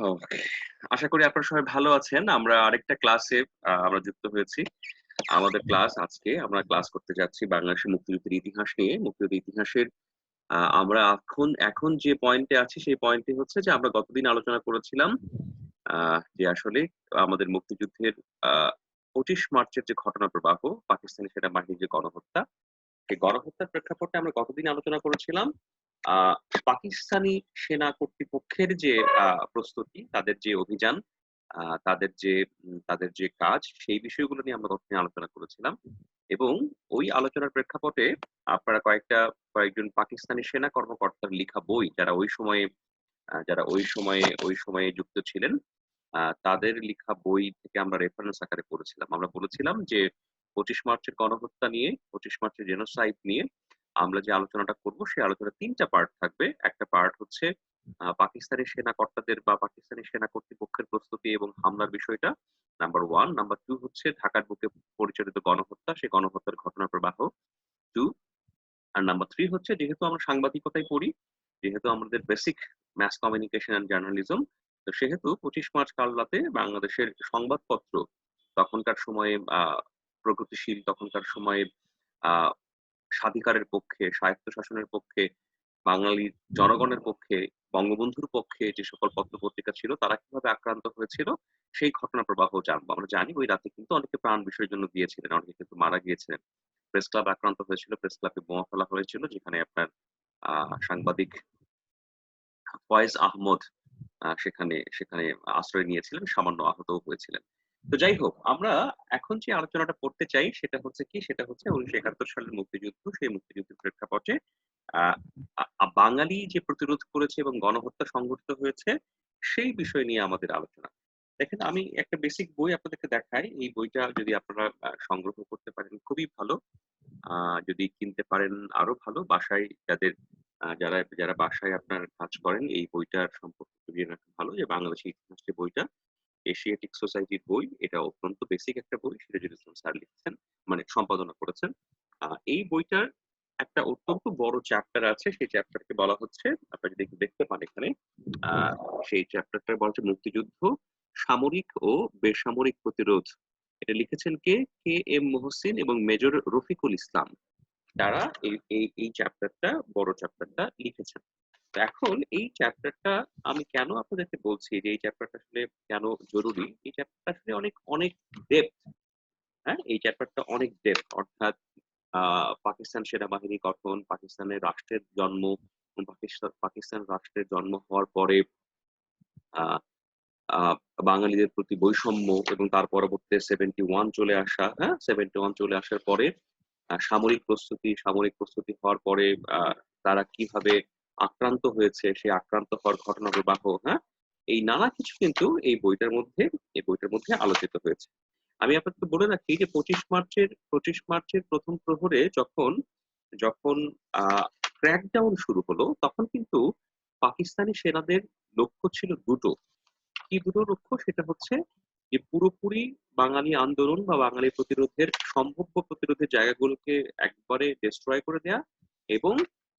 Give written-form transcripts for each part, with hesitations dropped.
ওকে। আশা করি আপনারা সবাই ভালো আছেন। আমরা আরেকটা ক্লাসে আমরা যুক্ত হয়েছি। আমাদের ক্লাস আজকে আমরা ক্লাস করতে যাচ্ছি বাংলাদেশের মুক্তিযুদ্ধের ইতিহাস নিয়ে। মুক্তিযুদ্ধের ইতিহাসের আমরা এখন যে পয়েন্টে আছি সেই পয়েন্টটি হচ্ছে যে আমরা গতদিন আলোচনা করেছিলাম আ যে আসলে আমাদের মুক্তিযুদ্ধের আ ২৫ মার্চের যে ঘটনা প্রবাহ, পাকিস্তানি সেনাবাহিনীর যে গণহত্যা, সেই গণহত্যার প্রেক্ষাপটে আমরা গতদিন আলোচনা করেছিলাম আ পাকিস্তানি সেনা কর্তৃপক্ষের যে প্রস্তুতি, তাদের যে অভিযান, আ তাদের যে তাদের যে কাজ, সেই বিষয়গুলো নিয়ে আমরা গতদিন আলোচনা করেছিলাম। এবং ওই আলোচনার প্রেক্ষাপটে আপনারা কয়েকজন পাকিস্তানি সেনা কর্মকর্তার লিখা বই, যারা ওই সময়ে যুক্ত ছিলেন, তাদের লিখা বই থেকে আমরা রেফারেন্স আকারে পড়েছিলাম। আমরা বলেছিলাম যে ২৫ মার্চের গণহত্যা নিয়ে, ২৫ মার্চের জেনোসাইড নিয়ে আমরা যে আলোচনাটা করব, সেই আলোচনার ৩ টা পার্ট থাকবে। একটা পার্ট হচ্ছে পাকিস্তানি সেনা কর্তাদের বা পাকিস্তানি সেনা কর্তৃপক্ষের প্রস্তুতি এবং হামলার বিষয়টা, নাম্বার 1। নাম্বার 2 হচ্ছে ঢাকার বুকে পরিচালিত গণহত্যা, সেই গণহত্যার ঘটনা প্রবাহ 2। আর নাম্বার 3 হচ্ছে, যেহেতু আমরা সাংবাদিকতায় পড়ি, যেহেতু আমাদের basic mass communication and journalism, তো সেহেতু ২৫ মার্চ কাল রাতে বাংলাদেশের সংবাদপত্র তখনকার সময়ে প্রগতিশীল, তখনকার সময়ে আ স্বাধিকারের পক্ষে, স্বায়ত্তশাসনের পক্ষে, বাঙালি জনগণের পক্ষে, বঙ্গবন্ধুর পক্ষে যে সকল পত্র-পত্রিকা ছিল, তারা কিভাবে আক্রান্ত হয়েছিল, সেই ঘটনা প্রবাহ জানবো। আমরা জানি ওই রাতে কিন্তু অনেকে প্রাণ বিসর্জনও দিয়েছিলেন, অনেকে কিন্তু মারা গিয়েছিলেন। প্রেস ক্লাব আক্রান্ত হয়েছিল, প্রেস ক্লাবে বোমা ফেলা হয়েছিল, যেখানে আপনার আ সাংবাদিক ফয়েজ আহমদ সেখানে সেখানে আশ্রয় নিয়েছিলেন, সামান্য আহতও হয়েছিলেন। তো যাই হোক, আমরা এখন যে আলোচনাটা করতে চাই সেটা হচ্ছে কি? সেটা হচ্ছে ১৯৭১ সালের মুক্তিযুদ্ধ। সেই মুক্তিযুদ্ধের প্রেক্ষাপটে আ আ আ বাঙালি যে প্রতিরোধ করেছে এবং গণহত্যা সংঘটিত হয়েছে, সেই বিষয় নিয়ে আমাদের আলোচনা। দেখেন, আমি একটা বেসিক বই আপনাদেরকে দেখাই। এই বইটা যদি আপনারা সংগ্রহ করতে পারেন খুবই ভালো। আ যদি কিনতে পারেন আরো ভালো। বাসায় যারা বাসায় আপনার কাজ করেন, এই বইটার সম্পর্কে জেনে রাখা ভালো যে বাংলাদেশের ইতিহাস যে বইটা, এশিয়াটিক সোসাইটির বই। এটা অত্যন্ত বেসিক একটা বই। সিরাজুল ইসলাম স্যার লিখেছেন, মানে সম্পাদনা করেছেন। এই বইটার একটা অত্যন্ত বড় চ্যাপ্টার আছে। সেই চ্যাপ্টারকে বলা হচ্ছে, আপনারা যদি একটু দেখতে পান এখানে, আ সেই চ্যাপ্টারটা বলা হচ্ছে মুক্তিযুদ্ধ, সামরিক ও বেসামরিক প্রতিরোধ। এটা লিখেছেন কে? কে এম মহসিন এবং মেজর রফিকুল ইসলাম। তারা এই চ্যাপ্টারটা, বড় চ্যাপ্টারটা লিখেছেন। তো এখন এই চ্যাপ্টারটা আমি কেন আপনাদেরকে বলছি যে এই চ্যাপ্টারটা আসলে কেন জরুরি? এই চ্যাপ্টারটা আসলে অনেক, অনেক ডেপথ, হ্যাঁ? এই চ্যাপ্টারটা অনেক ডেপথ। অর্থাৎ আ পাকিস্তান সেনাবাহিনী গঠন, পাকিস্তানের রাষ্ট্রের জন্ম, পাকিস্তান রাষ্ট্রের জন্ম হওয়ার পরে আ আ বাঙালিদের প্রতি বৈষম্য এবং তার পরবর্তীতে 71 চলে আসা, হ্যাঁ? 71 চলে আসার পরে সামরিক প্রস্তুতি হওয়ার পরে আ তারা কিভাবে আক্রান্ত হয়েছে, সেই আক্রান্ত হওয়ার ঘটনা প্রবাহ, হ্যাঁ? এই নানা কিছু কিন্তু এই বইটার মধ্যে আলোচিত হয়েছে। আমি আপনাকে বলে রাখি যে ২৫ মার্চের ১ম প্রহরে যখন যখন আ ক্র্যাকডাউন শুরু হলো, তখন কিন্তু পাকিস্তানি সেনাদের লক্ষ্য ছিল ২ টো। কি ২ টো লক্ষ্য? সেটা হচ্ছে যে পুরোপুরি বাঙালি আন্দোলন বা বাঙালি সম্ভাব্য প্রতিরোধের জায়গাগুলোকে একবারে ডেস্ট্রয় করে দেয়া এবং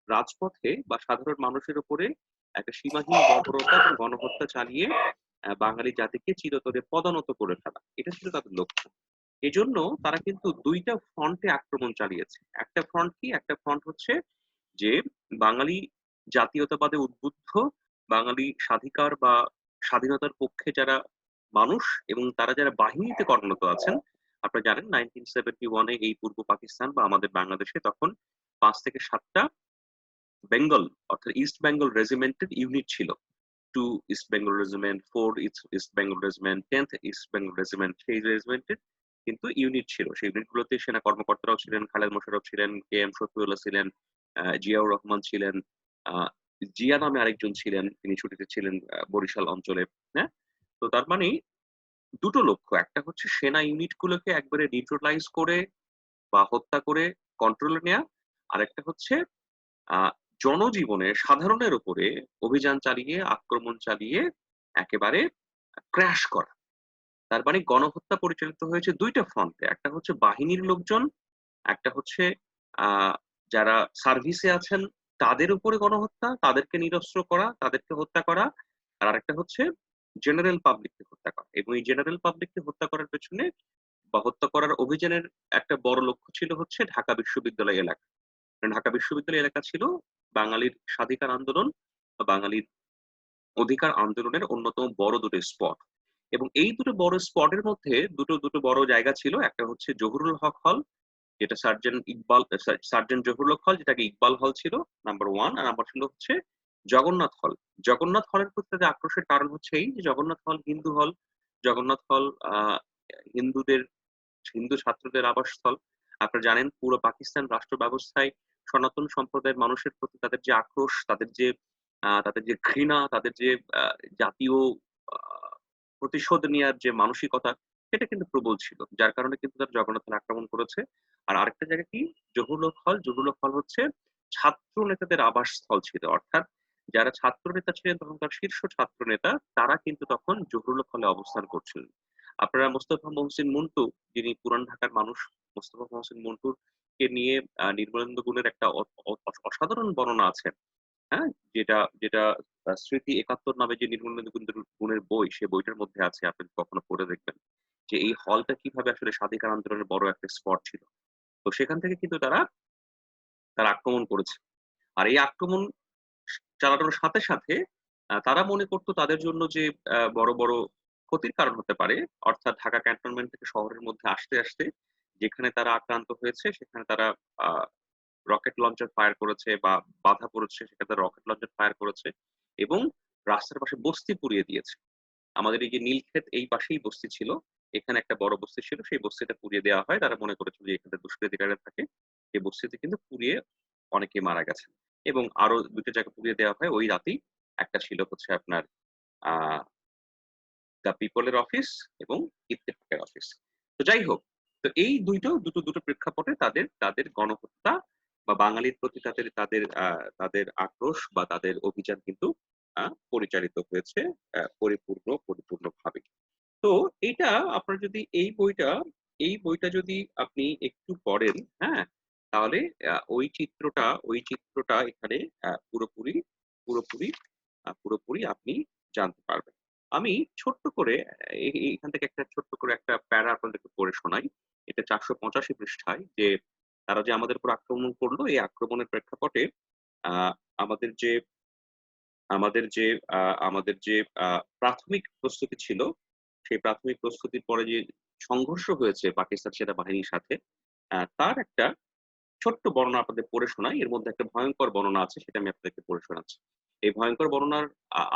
রাজপথে বা সাধারণ মানুষের উপরে একটা সীমাহীন বর্বরতা এবং গণহত্যা চালিয়ে বাঙালি জাতিকে চিরতরে পদানত করে ফেলা। এটা ছিল তাদের লক্ষ্য। এজন্য তারা কিন্তু ২ টা ফ্রন্টে আক্রমণ চালিয়েছে। একটা ফ্রন্ট কি? একটা ফ্রন্ট হচ্ছে যে বাঙালি জাতীয়তাবাদে উদ্বুদ্ধ, বাঙালি স্বাধিকার বা স্বাধীনতার পক্ষে যারা মানুষ এবং তারা যারা বাহিনীতে কর্মরত আছেন। আপনারা জানেন 1971 এ এই পূর্ব পাকিস্তান বা আমাদের বাংলাদেশে তখন ৫ থেকে ৭ টা বেঙ্গল, অর্থাৎ ইস্ট বেঙ্গল রেজিমেন্টের ইউনিট ছিল। 2 east Bengal regiment, 4 east Bengal regiment, 10th east Bengal regiment, সেই রেজিমেন্টের কিন্তু ইউনিট ছিল। সেই ইউনিটগুলোতে সেনা কর্মকর্তারাও ছিলেন, খালেদ মোশাররফ ছিলেন, কে এম শফিউল্লাহ ছিলেন, জিয়াউর রহমান ছিলেন, আ জিয়া নামে আরেকজন ছিলেন, তিনি ছুটিতে ছিলেন বরিশাল অঞ্চলে। হ্যাঁ? তো তার মানে ২ টো লক্ষ্য। একটা হচ্ছে সেনা ইউনিটগুলোকে একবারে নিউট্রালাইজ করে বা হত্যা করে কন্ট্রোলে নেয়া। আরেকটা হচ্ছে আ জনজীবনে সাধারণের উপরে অভিযান চালিয়ে, আক্রমণ চালিয়ে একেবারে ক্রাশ করা। তার মানে গণহত্যা পরিচালিত হয়েছে ২ টা ফ্রন্টে। একটা হচ্ছে বাহিনীর লোকজন, একটা হচ্ছে আ যারা সার্ভিসে আছেন তাদের উপরে গণহত্যা, তাদেরকে নিরস্ত্র করা, তাদেরকে হত্যা করা। আর আরেকটা হচ্ছে জেনারেল পাবলিককে হত্যা করা, এবং এই জেনারেল পাবলিককে হত্যা করার পেছনে বা হত্যা করার অভিযানের একটা বড় লক্ষ্য ছিল হচ্ছে ঢাকা বিশ্ববিদ্যালয় এলাকা। কারণ ঢাকা বিশ্ববিদ্যালয় এলাকা ছিল বাঙালির স্বাধিকার আন্দোলন বা বাঙালির অধিকার আন্দোলনের অন্যতম বড় দুটো স্পট। এবং এই দুটো বড় স্পটের মধ্যে দুটো বড় জায়গা ছিল। একটা হচ্ছে জহুরুল হক হল, যেটা সার্জেন্ট জহুরুল হক হল, যেটাকে ইকবাল হল ছিল নাম্বার 1। আর নাম্বার 2 হচ্ছে জগন্নাথ হল। জগন্নাথ হলের প্রতি তাদের আক্রোশের কারণ হচ্ছে এই যে জগন্নাথ হল হিন্দু হল। জগন্নাথ হল হিন্দুদের হিন্দু ছাত্রদের আবাসস্থল। আপনারা জানেন পুরো পাকিস্তান রাষ্ট্র ব্যবস্থায় সনাতন সম্প্রদায়ের মানুষের প্রতি তাদের যে আক্রোশ, তাদের যে ঘৃণা, তাদের যে জাতীয় আ প্রতিশোধ নেয়ার যে মানসিকতা, সেটা কিন্তু প্রবল ছিল। যার কারণে কিন্তু তারা জগন্নাথ হলে আক্রমণ করেছে। আর আরেকটা জায়গা কি? জহুরুল হক হল। জহুরুল হক হল হচ্ছে ছাত্র নেতাদের আবাসস্থল ছিল। অর্থাৎ যারা ছাত্র নেতা ছিলেন তখনকার শীর্ষ ছাত্র নেতা, তারা কিন্তু তখন জহুরুল হক হলে অবস্থান করছিলেন। আপনারা মোস্তফা মহসিন মন্টু, যিনি পুরান ঢাকার মানুষ, মোস্তফা মহসিন মন্টুর কে নিয়ে নির্মলেন্দু গুণের একটা অসাধারণ বর্ণনা আছে। হ্যাঁ? যেটা যেটা স্মৃতি ৭১ নামে যে নির্মলেন্দু গুণের বই, সে বইটার মধ্যে আছে। আপনি কখনো পড়ে দেখবেন। যে এই হলটা কিভাবে আসলে স্বাধিকার আন্দোলনের বড় একটা স্পট ছিল। তো সেখান থেকে কিন্তু তারা আক্রমণ করেছে। আর এই আক্রমণ চালানোর সাথে, সাথে তারা মনে করত তাদের জন্য যে বড় ক্ষতির কারণ হতে পারে, অর্থাৎ ঢাকা ক্যান্টনমেন্ট থেকে শহরের মধ্যে আসতে যেখানে তারা আক্রান্ত হয়েছে সেখানে তারা আ রকেট লঞ্চার ফায়ার করেছে বা বাধা পড়েছে সেখানে তারা রকেট লঞ্চার ফায়ার করেছে এবং রাস্তার পাশে বস্তি পুড়িয়ে দিয়েছে। আমাদের এই যে নীলক্ষেত, এই পাশেই বস্তি ছিল। এখানে একটা বড় বস্তি ছিল। সেই বস্তিটা পুড়িয়ে দেওয়া হয়। তারা মনে করেছিল যে এখানে দুষ্কৃতিকারীরা থাকে। এই বস্তিতে কিন্তু পুড়িয়ে অনেকে মারা গেছে। এবং আরো ২ টা জায়গা পুড়িয়ে দেওয়া হয় ওই রাতেই। একটা ছিল হচ্ছে আপনার আ দ্য পিপল এর অফিস এবং ইত্তেফাকের অফিস। তো যাই হোক, তো এই দুটো প্রেক্ষাপটে তাদের গণহত্যা বা বাঙালির প্রতি তাদের আক্রোশ বা তাদের অভিযান কিন্তু আ পরিচালিত হয়েছে পরিপূর্ণভাবে। তো এইটা আপনার যদি এই বইটা যদি আপনি একটু পড়েন, হ্যাঁ? তাহলে ওই চিত্রটা এখানে পুরোপুরি পুরোপুরি পুরোপুরি আপনি জানতে পারবেন। আমি ছোট্ট করে এখান থেকে একটা ছোট্ট করে একটা প্যারা আপনাদেরকে পড়ে শোনাই। এটা ৪৮৫ পৃষ্ঠায়, যে তারা যে আমাদের উপর আক্রমণ করলো, এই আক্রমণের প্রেক্ষাপটে আ আমাদের যে আমাদের যে আ আমাদের যে আ প্রাথমিক প্রস্তুতি ছিল, সেই প্রাথমিক প্রস্তুতির পরে যে সংঘর্ষ হয়েছে পাকিস্তান সেনাবাহিনীর সাথে, তার একটা ছোট্ট বর্ণনা আপনাদের পড়ে শোনাই। এর মধ্যে একটা ভয়ংকর বর্ণনা আছে, সেটা আমি আপনাদেরকে পড়ে শোনাচ্ছি। এই ভয়ংকর বর্ণনার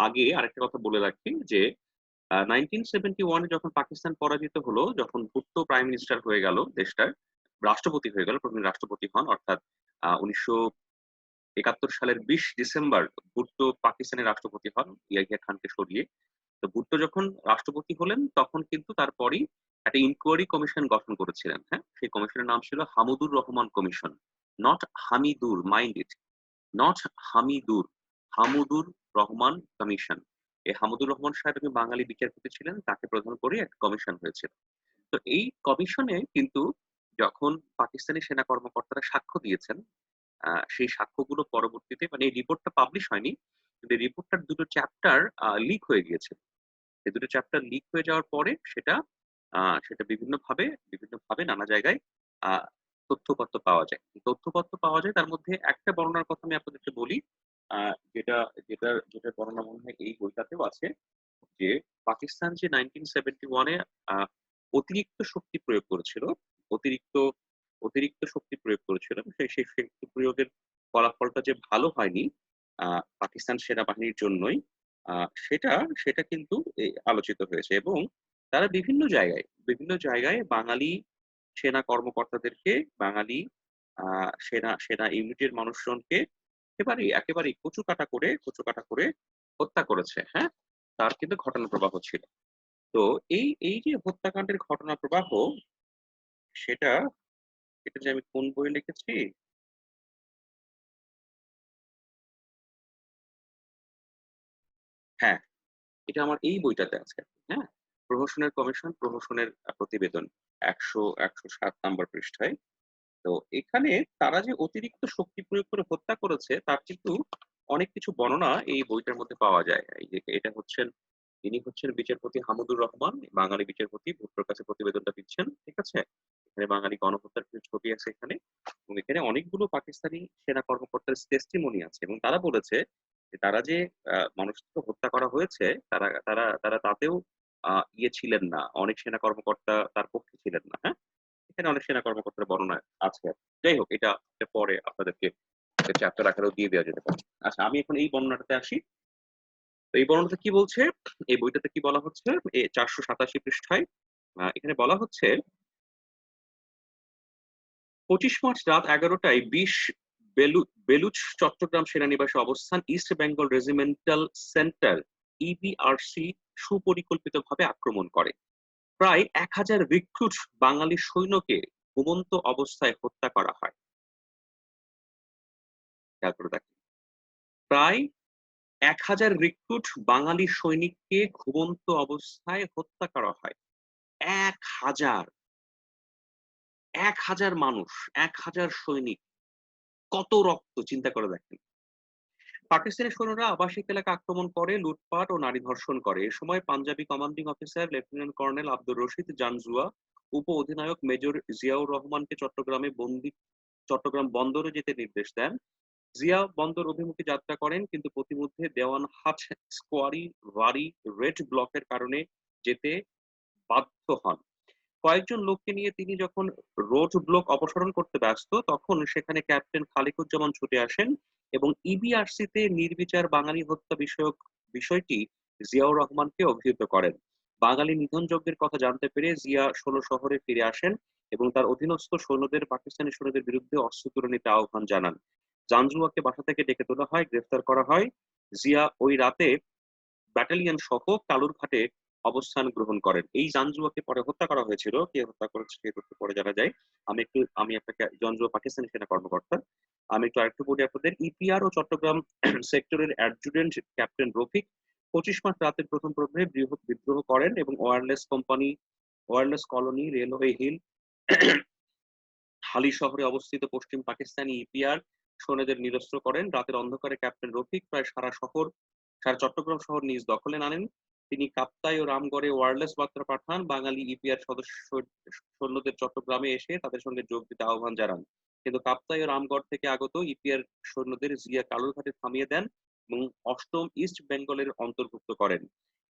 আগে আরেকটা কথা বলে রাখি যে 1971 এ যখন পাকিস্তান পরাজিত হলো, যখন ভুট্টো প্রাইম মিনিস্টার হয়ে গেল দেশটার, রাষ্ট্রপতি হয়ে গেল, প্রথম রাষ্ট্রপতি হন, অর্থাৎ ১৯৭১ সালের ২০ ডিসেম্বর ভুট্টো পাকিস্তানের রাষ্ট্রপতি হন ইয়াহিয়া খানকে সরিয়ে। তো ভুট্টো যখন রাষ্ট্রপতি হলেন তখন কিন্তু তারপরই একটা ইনকোয়ারি কমিশন গঠন করেছিলেন। হ্যাঁ? সেই কমিশনের নাম ছিল Hamoodur Rahman commission. Not Hamidur, mind it. Not Hamidur, Hamoodur Rahman commission. এই হামুদুর রহমান সাহেব একজন বাঙালি বিচারপতি ছিলেন। তাকে প্রধান করে একটা কমিশন হয়েছিল। তো এই কমিশনে কিন্তু যখন পাকিস্তানি সেনা কর্মকর্তারা সাক্ষ্য দিয়েছেন, সেই সাক্ষ্যগুলো পরবর্তীতে, মানে এই রিপোর্টটা পাবলিশ হয়নি। কিন্তু এই রিপোর্টটার ২ টো চ্যাপ্টার লিক হয়ে গিয়েছে। এই ২ টো চ্যাপ্টার লিক হয়ে যাওয়ার পরে সেটা বিভিন্নভাবে নানা জায়গায় আ তথ্যপত্র পাওয়া যায়। তথ্যপত্র পাওয়া যায়, তার মধ্যে একটা বর্ণনার কথা আমি আপনাদেরকে বলি। আ যেটা যেটার বর্ণনা মনে হয় এই বইটাতেও আছে, যে পাকিস্তান যে 1971 এ আ অতিরিক্ত শক্তি প্রয়োগ করেছিল, অতিরিক্ত অতিরিক্ত শক্তি প্রয়োগ করেছিল। সেই শক্তি প্রয়োগের ফলাফলটা যে ভালো হয়নি আ পাকিস্তান সেনাবাহিনীর জন্যই, আ সেটা সেটা কিন্তু আলোচিত হয়েছে এবং তারা বিভিন্ন জায়গায় বাঙালি সেনা কর্মকর্তাদেরকে, বাঙালি আ সেনা ইউনিটের মানুষজনকে একেবারেই কচু কাটা করে হত্যা করেছে। হ্যাঁ? তার কিন্তু ঘটনা প্রবাহ ছিল। তো এই যে হত্যাকাণ্ডের ঘটনা প্রবাহ, সেটা এটা যে আমি কোন বইয়ে লিখেছি? হ্যাঁ, এটা আমার এই বইটাতে আছে। হ্যাঁ? প্রহসনের কমিশন, প্রহসনের প্রতিবেদন ১০৭ নাম্বার পৃষ্ঠায়। তো এখানে তারা যে অতিরিক্ত শক্তি প্রয়োগ করে হত্যা করেছে তার কিন্তু অনেক কিছু বর্ণনা এই বইটার মধ্যে পাওয়া যায়। এই যে এটা হচ্ছেন ইনি হচ্ছেন বিচারপতি হামিদুর রহমান, বাঙালি বিচারপতি, ভুট্টোর কাছে প্রতিবেদনটা দিচ্ছেন। ঠিক আছে? এখানে বাঙালি গণহত্যার কিছু ছবি আছে এখানে, এবং এখানে অনেকগুলো পাকিস্তানি সেনা কর্মকর্তার টেস্টিমনি আছে, এবং তারা বলেছে যে তারা যে মানুষকে হত্যা করা হয়েছে, তারা তারা তারা তাতেও ইয়ে ছিলেন না, অনেক সেনা কর্মকর্তা তার পক্ষে ছিলেন না। হ্যাঁ, এখানে অনেক সেনা কর্মকর্তার বর্ণনা আছে। যাই হোক, এটা পরে আপনাদেরকে চ্যাপ্টার আকারেও দিয়ে দেওয়া যেতে পারে। আচ্ছা, আমি এখন এই বর্ণনাটাতে আসি। তো এই বর্ণনাতে কি বলছে, এই বইটাতে কি বলা হচ্ছে, 487 পৃষ্ঠায় এখানে বলা হচ্ছে 25 মার্চ রাত 11টায় 20 বেলুচ চট্টগ্রাম সেনানিবাসে অবস্থান East Bengal regimental centre EBRC সুপরিকল্পিতভাবে আক্রমণ করে। প্রায় 1000 রিক্রুট বাঙালি সৈন্যকে ঘুমন্ত অবস্থায় হত্যা করা হয়। তারপরে দেখেন, প্রায় 1000 রিক্রুট বাঙালি সৈনিককে ঘুমন্ত অবস্থায় হত্যা করা হয়। 1000 1000 মানুষ, 1000 সৈনিক, কত রক্ত চিন্তা করে দেখেন। পাকিস্তানি সৈন্যরা আবাসিক এলাকা আক্রমণ করে, লুটপাট ও নারী ধর্ষণ করে। এ সময় Punjabi commanding officer lieutenant colonel Abdur Rashid Janjua উপ অধিনায়ক মেজর জিয়াউর রহমানকে চট্টগ্রাম বন্দরে যেতে নির্দেশ দেন। জিয়া বন্দর অভিমুখে যাত্রা করেন, কিন্তু পথিমধ্যে দেওয়ানহাট স্কোয়ারি ওয়ারি রেড ব্লকের কারণে যেতে বাধ্য হন। কয়েকজন লোককে নিয়ে তিনি যখন রোড ব্লক অপসারণ করতে ব্যস্ত, তখন সেখানে ক্যাপ্টেন খালিকুজ্জামান ছুটে আসেন এবং ইবিআরসিতে নির্বিচার বাঙালি হত্যা বিষয়টি জিয়াউর রহমানকে অভিহিত করেন। বাঙালি নিধনযজ্ঞের কথা জানতে পেরে জিয়া 16 শহরে ফিরে আসেন এবং তার অধীনস্থ সৈন্যদের পাকিস্তানি সৈন্যদের বিরুদ্ধে অস্ত্র তুলে নিতে আহ্বান জানান। জানজুয়াকে বাসা থেকে ডেকে তোলা হয়, গ্রেফতার করা হয়। জিয়া ওই রাতে ব্যাটালিয়ন সহ কালুরঘাটে অবস্থান গ্রহণ করেন। এই জানজুয়াকে পরে হত্যা করা হয়েছিল। কে হত্যা করেছে সে তথ্য পরে জানা যায়। আমি আপনাকে, জানজুয়া পাকিস্তানি সেনা কর্মকর্তা। আমি একটু আরেকটু বলি আপনাদের। ইপিআর ও চট্টগ্রাম সেক্টরের অ্যাডজুটেন্ট ক্যাপ্টেন রফিক 25 মার্চ রাতের প্রথম প্রহরে বৃহৎ বিদ্রোহ করেন এবং ওয়্যারলেস কলোনি, রেলওয়ে হিল, হালি শহরে অবস্থিত পশ্চিম পাকিস্তানি ইপিআর সৈন্যদের নিরস্ত্র করেন। রাতের অন্ধকারে ক্যাপ্টেন রফিক প্রায় সারা চট্টগ্রাম শহর নিজ দখলে আনেন। তিনি কাপ্তাই ও রামগড়ে ওয়্যারলেস বার্তা পাঠান। বাঙালি ইপিআর সৈন্যদের চট্টগ্রামে এসে তাদের সঙ্গে যোগ দিতে আহ্বান জানান, কিন্তু কাপ্তাই ও রামগড় থেকে আগত ইপিআর সৈন্যদের জিয়া কালুরঘাটে থামিয়ে দেন এবং 8ম ইস্ট বেঙ্গলের অন্তর্ভুক্ত করেন।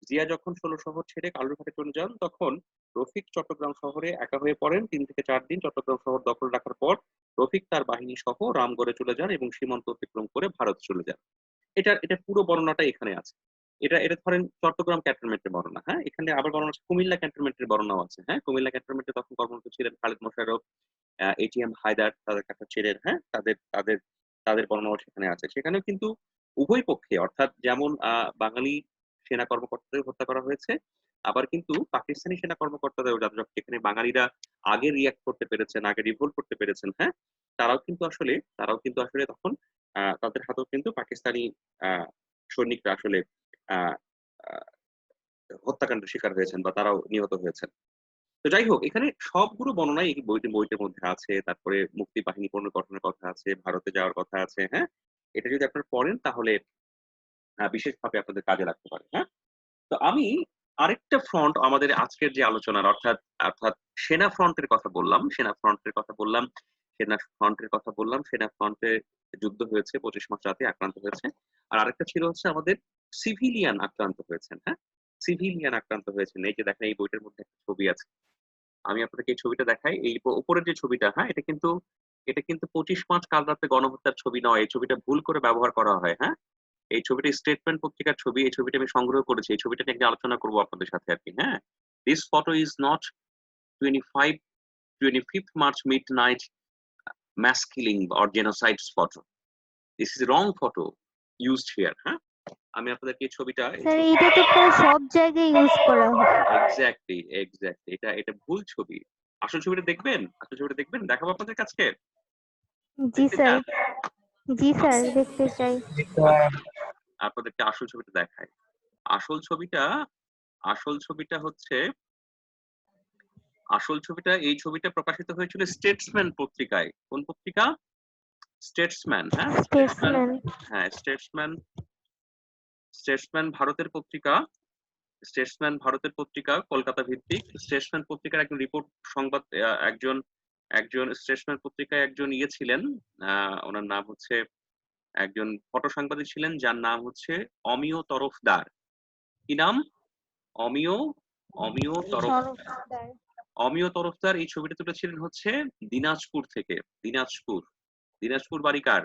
জিয়া যখন 16 শহর ছেড়ে কালুরঘাটে চলে যান, তখন রফিক চট্টগ্রাম শহরে একা হয়ে পড়েন। 3 থেকে 4 দিন চট্টগ্রাম শহর দখল রাখার পর রফিক তার বাহিনী সহ রামগড়ে চলে যান এবং সীমান্ত অতিক্রম করে ভারত চলে যান। এটা পুরো বর্ণনাটা এখানে আছে। এটা এটা ধরেন চট্টগ্রাম ক্যান্টনমেন্টের বর্ণনা। হ্যাঁ, এখানে আবার বর্ণনা আছে, কুমিল্লা ক্যান্টনমেন্টের বর্ণনাও আছে। হ্যাঁ, কুমিল্লা ক্যান্টনমেন্টে তখন কর্মরত ছিলেন খালিদ মোশাররফ, এটিএম হায়দার, তাদের কাছে ছিলেন। হ্যাঁ, তাদের তাদের তাদের বর্ণনাও সেখানে আছে। সেখানেও কিন্তু উভয় পক্ষে, অর্থাৎ যেমন বাঙালি সেনা কর্মকর্তাদের হত্যা করা হয়েছে, আবার কিন্তু পাকিস্তানি সেনা কর্মকর্তাদের, যেখানে বাঙালিরা আগে রিয়াক্ট করতে পেরেছেন, আগে রিভোল্ট করতে পেরেছেন। হ্যাঁ, তারাও কিন্তু আসলে তখন তাদের হাতেও কিন্তু পাকিস্তানি সৈনিকরা আসলে আহ আহ, হত্যাকাণ্ডের শিকার হয়েছেন বা তারাও নিহত হয়েছেন। তো যাই হোক, এখানে সবগুলো বর্ণনাই এই বইটার মধ্যে আছে। তারপরে মুক্তি বাহিনী পুনর্গঠনের কথা আছে, ভারতে যাওয়ার কথা আছে। হ্যাঁ, এটা যদি আপনারা পড়েন তাহলে বিশেষভাবে আপনাদের কাজে লাগতে পারে। হ্যাঁ, তো আমি আরেকটা ফ্রন্ট আমাদের আজকের যে আলোচনার, অর্থাৎ অর্থাৎ সেনা ফ্রন্টের কথা বললাম, সেনা ফ্রন্টে যুদ্ধ হয়েছে, 25 মার্চ রাতে আক্রান্ত হয়েছে। আর আরেকটা ছিল হচ্ছে আমাদের সিভিলিয়ান আক্রান্ত হয়েছেন। হ্যাঁ, সিভিলিয়ান আক্রান্ত হয়েছেন। এই যে দেখেন, এই বইটার মধ্যে একটা ছবি আছে, আমি আপনাদেরকে এই ছবিটা দেখাই। এই উপরের যে ছবিটা, হ্যাঁ, এটা কিন্তু 25 মার্চ কাল রাতে গণহত্যার ছবি নয়। এই ছবিটা ভুল করে ব্যবহার করা হয়। হ্যাঁ, এই ছবিটা স্টেটমেন্ট পত্রিকার ছবি। এই ছবিটা আমি সংগ্রহ করেছি। এই ছবিটা নিয়ে আলোচনা করবো আপনাদের সাথে আর কি। হ্যাঁ, this photo is not 25th March midnight mass killing or genocide photo. This is wrong photo used here. হ্যাঁ, আমি আপনাদেরকে এই ছবিটা, স্যার এটা তো প্রায় সব জায়গায় ইউজ করা হয়। এক্স্যাক্টলি এটা ভুল ছবি। আসল ছবিটা দেখবেন, দেখাবো আপনাদের কাছে। জি স্যার, জি স্যার, দেখতে চাই। আপনাদেরকে আসল ছবিটা দেখায়। আসল ছবিটা হচ্ছে, এই ছবিটা প্রকাশিত হয়েছিল স্টেটসম্যান পত্রিকায়। কোন পত্রিকা? স্টেটসম্যান। হ্যাঁ, স্টেটসম্যান। স্টেটসম্যান ভারতের পত্রিকা। স্টেটসম্যান ভারতের পত্রিকা, কলকাতা ভিত্তিক। স্টেটসম্যান পত্রিকার একজন রিপোর্ট সংবাদ একজন একজন স্টেটসম্যান পত্রিকায় একজন ছিলেন, ওনার নাম হচ্ছে, একজন ফটো সাংবাদিক ছিলেন যার নাম হচ্ছে অমিয় তরফদার। কি নাম? অমিয় অমিয় তরফদার। অমিয় তরফদার এই ছবিটা তুলেছিলেন হচ্ছে দিনাজপুর থেকে। দিনাজপুর বাড়ি কার?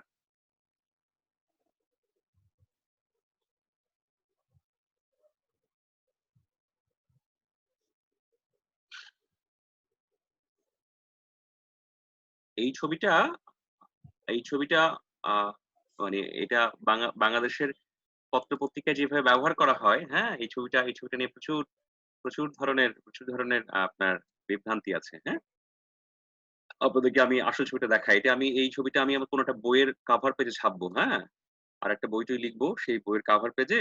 এই ছবিটা এই ছবিটা মানে এটা বাংলাদেশের পত্র-পত্রিকায় যেভাবে ব্যবহার করা হয়, হ্যাঁ? এই ছবিটা নিয়ে প্রচুর ধরনের আপনার বিভ্রান্তি আছে, হ্যাঁ? আপনাদেরকে আমি আসল ছবিটা দেখাই। এই ছবিটা আমি আমার কোনো একটা বইয়ের কভার পেজে ছাপবো, হ্যাঁ? আর একটা বই-টই লিখবো, সেই বইয়ের কভার পেজে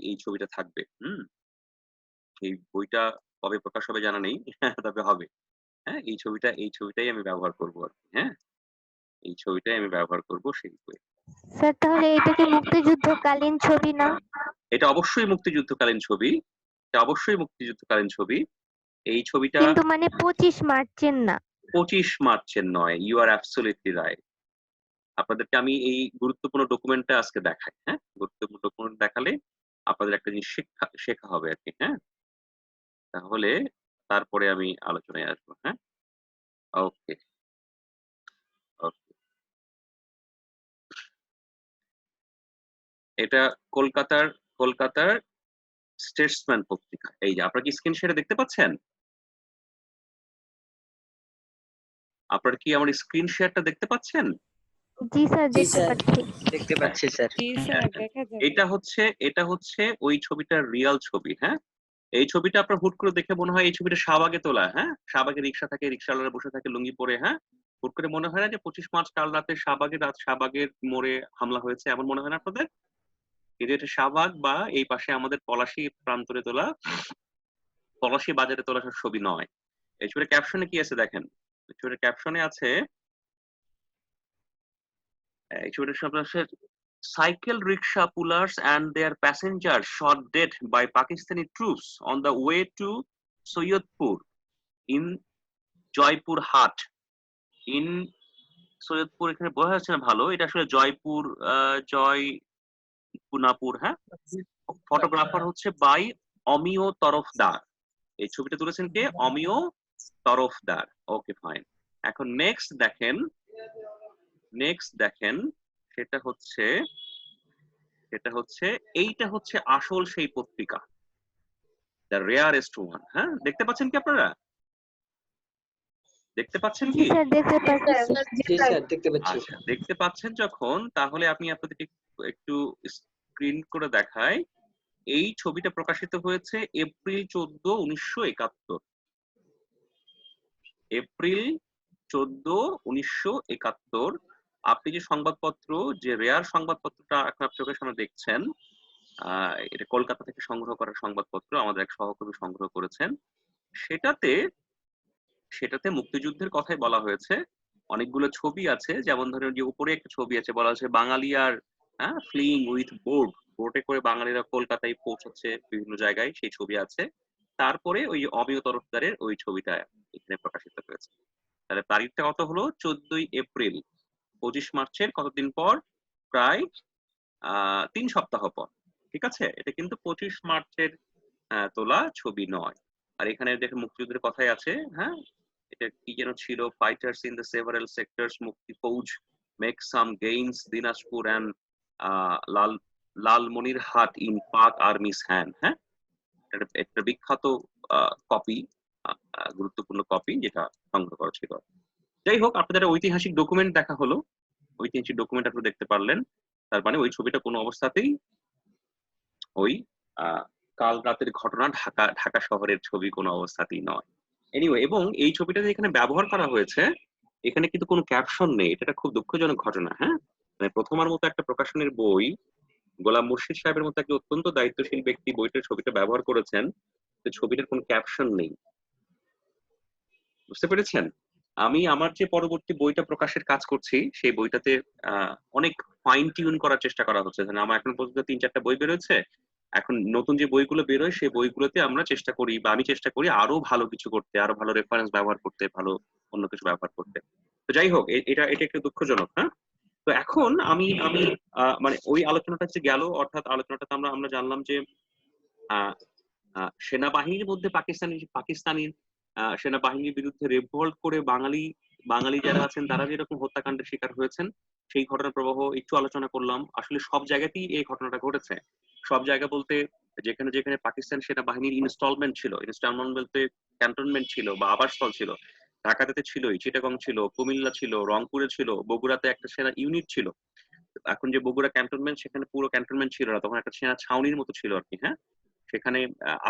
এই ছবিটা থাকবে, হুম? এই বইটা কবে প্রকাশ হবে জানা নেই, তবে হবে, হ্যাঁ? এই ছবিটাই আমি ব্যবহার করব আরকি, হ্যাঁ? এই ছবিটাই আমি ব্যবহার করব সেই বইয়ে। স্যার তাহলে এটা কি মুক্তিযুদ্ধকালীন ছবি না? এটা অবশ্যই মুক্তিযুদ্ধকালীন ছবি। এটা অবশ্যই মুক্তিযুদ্ধকালীন ছবি। এই ছবিটা কিন্তু মানে 25 মার্চের না। 25 মার্চের নয়। You are absolutely right. আপনাদেরকে আমি এই গুরুত্বপূর্ণ ডকুমেন্টটা আজকে দেখাই, হ্যাঁ? গুরুত্বপূর্ণ ডকুমেন্ট দেখালে আপনাদের একটা জিনিস শেখা হবে আরকি, হ্যাঁ? তাহলে তারপরে আমি আলোচনায় আসবো, হ্যাঁ? ওকে, ওকে। এটা কলকাতার কলকাতার স্টেটসম্যান পত্রিকা। এই যে আপনারা কি স্ক্রিন শেয়ারে দেখতে পাচ্ছেন? আপনারা কি আমার স্ক্রিন শেয়ারটা দেখতে পাচ্ছেন? জি স্যার, জি দেখতে স্যার, পাচ্ছি। দেখতে পাচ্ছি স্যার। জি স্যার, দেখা যাবে। এটা হচ্ছে ওই ছবিটার রিয়াল ছবি, হ্যাঁ? এই ছবিটা আপনার হুট করে দেখে মনে হয় এই ছবিটা শাহবাগে তোলা, হ্যাঁ? শাহবাগে রিক্সা থাকে, রিক্সাওয়ালারা বসে থাকে লুঙ্গি পরে, হ্যাঁ? হুট করে মনে হয় না যে 25 মার্চ কাল রাতে শাহবাগের মোড়ে হামলা হয়েছে, এমন মনে হয় না আপনাদের? কিন্তু এটা শাহবাগ বা এই পাশে আমাদের পলাশী প্রান্তরে তোলা, পলাশী বাজারে তোলা সব ছবি নয়। এই ছবির ক্যাপশনে কি আছে দেখেন। এই ছবির ক্যাপশনে আছে, এই ছবিটার সামনে আছে, cycle rickshaw pullers and their passengers shot dead by Pakistani troops on the way to Soyodpur in Jaipur হাট। ইন সৈয়দপুর এখানে বোঝা যাচ্ছে না ভালো, এটা আসলে জয়পুর, জয়পুনাপুর, হ্যাঁ? ফটোগ্রাফার হচ্ছে বাই অমিয় তরফদার। এই ছবিটা তুলেছেন কে? অমিয় তরফদার। ওকে, ফাইন। এখন নেক্সট দেখেন, সেটা হচ্ছে এইটা হচ্ছে আসল সেই পত্রিকা, দ্য রেয়ারেস্ট ওয়ান, হ্যাঁ? দেখতে পাচ্ছেন কি আপনারা? দেখতে পাচ্ছেন জি কি? স্যার, দেখতে পাচ্ছি। জি স্যার, দেখতে পাচ্ছি। আচ্ছা, দেখতে পাচ্ছেন যখন, তাহলে আমি আপনাদেরকে একটু স্ক্রিন করে দেখাই। এই ছবিটা প্রকাশিত হয়েছে এপ্রিল 14, 1971। এপ্রিল 14, 1971। আপনি যে সংবাদপত্র, যে রেয়ার সংবাদপত্রটা আপনার চোখের সামনে দেখছেন, এটা কলকাতা থেকে সংগ্রহ করা সংবাদপত্র, আমাদের এক সহকর্মী সংগ্রহ করেছেন। সেটাতে মুক্তিযুদ্ধের কথাই বলা হয়েছে। অনেকগুলো ছবি আছে, যেমন ধরেন যে উপরে একটা ছবি আছে, বলা হচ্ছে বাঙালিয়ার, হ্যাঁ, ফ্লিইং উইথ বোটে করে বাঙালিরা কলকাতায় পৌঁছাচ্ছে বিভিন্ন জায়গায়, সেই ছবি আছে। তারপরে ওই অমিয় তরফদারের ওই ছবিটা এখানে প্রকাশিত হয়েছে। তাহলে তারিখটা কত হলো? 14ই এপ্রিল। 25 মার্চের কতদিন পর? প্রায় 3 সপ্তাহ পর। ঠিক আছে? এটা কিন্তু 25 মার্চের তোলা ছবি নয়। আর এখানে দেখেন মুক্তিযুদ্ধের কথাই আছে, হ্যাঁ? এটা কি যেন ছিল, fighters in the several sectors, Mukti Fauj make some gains, Dinajpur and Lal Lalmonirhat in Pak army's hand, হ্যাঁ? এটা একটা বিখ্যাত কপি, গুরুত্বপূর্ণ কপি, যেটা সংগ্রহ করা ছিল। যাই হোক, আপনাদের ঐতিহাসিক ডকুমেন্ট দেখা হলো, ঐতিহাসিক ডকুমেন্ট আপনারা দেখতে পারলেন। তার মানে ওই ছবিটা কোনো অবস্থাতেই ওই কাল রাতের ঘটনা, ঢাকা শহরের ছবি কোনো অবস্থাতেই নয়। এনিওয়ে, এবং এই ছবিটা যে এখানে ব্যবহার করা হয়েছে, এখানে কিন্তু কোনো ক্যাপশন নেই। এটা একটা খুব দুঃখজনক ঘটনা, হ্যাঁ? মানে প্রথমার মতো একটা প্রকাশনের বই, গোলাম মুর্শিদ সাহেবের মতো একটা অত্যন্ত দায়িত্বশীল ব্যক্তি বইটার ছবিটা ব্যবহার করেছেন, তো ছবিটার কোনো ক্যাপশন নেই। বুঝতে পেরেছেন? আমি আমার যে পরবর্তী বইটা প্রকাশের কাজ করছি, সেই বইটাতে অনেক ফাইন টিউন করার চেষ্টা করা হচ্ছে। আমার এখন পর্যন্ত 3-4টা বই বেরোচ্ছে, এখন নতুন যে বইগুলো বেরোয় সেই বইগুলোতে আমরা চেষ্টা করি বা আমি চেষ্টা করি আরো ভালো কিছু করতে, আরো ভালো রেফারেন্স ব্যবহার করতে, ভালো অন্য কিছু ব্যবহার করতে। তো যাই হোক, এটা এটা একটু দুঃখজনক। হ্যাঁ, তো এখন আমি আমি মানে ওই আলোচনাটা যে গেল, অর্থাৎ আলোচনাটাতে আমরা আমরা জানলাম যে আহ সেনাবাহিনীর মধ্যে পাকিস্তানি সেনাবাহিনীর বিরুদ্ধে রেভল্ট করে বাঙালি বাঙালি যারা আছেন তারা যেরকম হত্যাকাণ্ডের শিকার হয়েছেন সেই ঘটনার প্রবাহ একটু আলোচনা করলাম। আসলে সব জায়গাতেই এই ঘটনাটা ঘটেছে। সব জায়গা বলতে যেখানে যেখানে পাকিস্তান সেনাবাহিনীর ইনস্টলমেন্ট বলতে ক্যান্টনমেন্ট ছিল বা আবাসস্থল ছিল, ঢাকাতে ছিলই, চিটাগং ছিল, কুমিল্লা ছিল, রংপুরে ছিল, বগুড়াতে একটা সেনা ইউনিট ছিল। এখন যে বগুড়া ক্যান্টনমেন্ট, সেখানে পুরো ক্যান্টনমেন্ট ছিল না, তখন একটা সেনা ছাউনির মতো ছিল আর কি। হ্যাঁ, সেখানে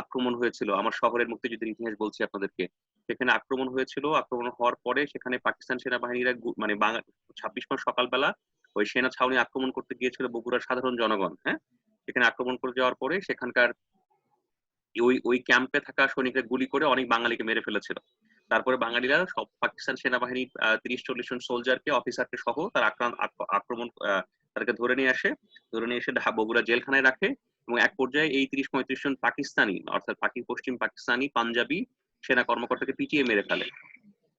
আক্রমণ হয়েছিল। আমার শহরের মুক্তিযুদ্ধের ইতিহাস বলছি আপনাদেরকে। সেখানে আক্রমণ হয়েছিল, আক্রমণ হওয়ার পরে সেখানে পাকিস্তান সেনাবাহিনীরা মানে 26 মাস সকালবেলা ওই সেনা ছাউনি আক্রমণ করতে গিয়েছিল বগুড়ার সাধারণ জনগণ। হ্যাঁ, সেখানে আক্রমণ করে যাওয়ার পরে সেখানকার ওই ওই ক্যাম্পে থাকা সৈনিকরা গুলি করে অনেক বাঙালিকে মেরে ফেলেছিল। তারপরে বাঙালিরা সব পাকিস্তান সেনাবাহিনীর 30-40 জন সোলজারকে, অফিসারকে সহ তার আক্রমণ তাদেরকে ধরে নিয়ে আসে। ধরে নিয়ে এসে বগুড়া জেলখানায় রাখে এবং এক পর্যায়ে এই 30-35 জন পাকিস্তানি, অর্থাৎ পশ্চিম পাকিস্তানি পাঞ্জাবি সেনা কর্মকর্তাকে পিটিয়ে মেরে ফেলে।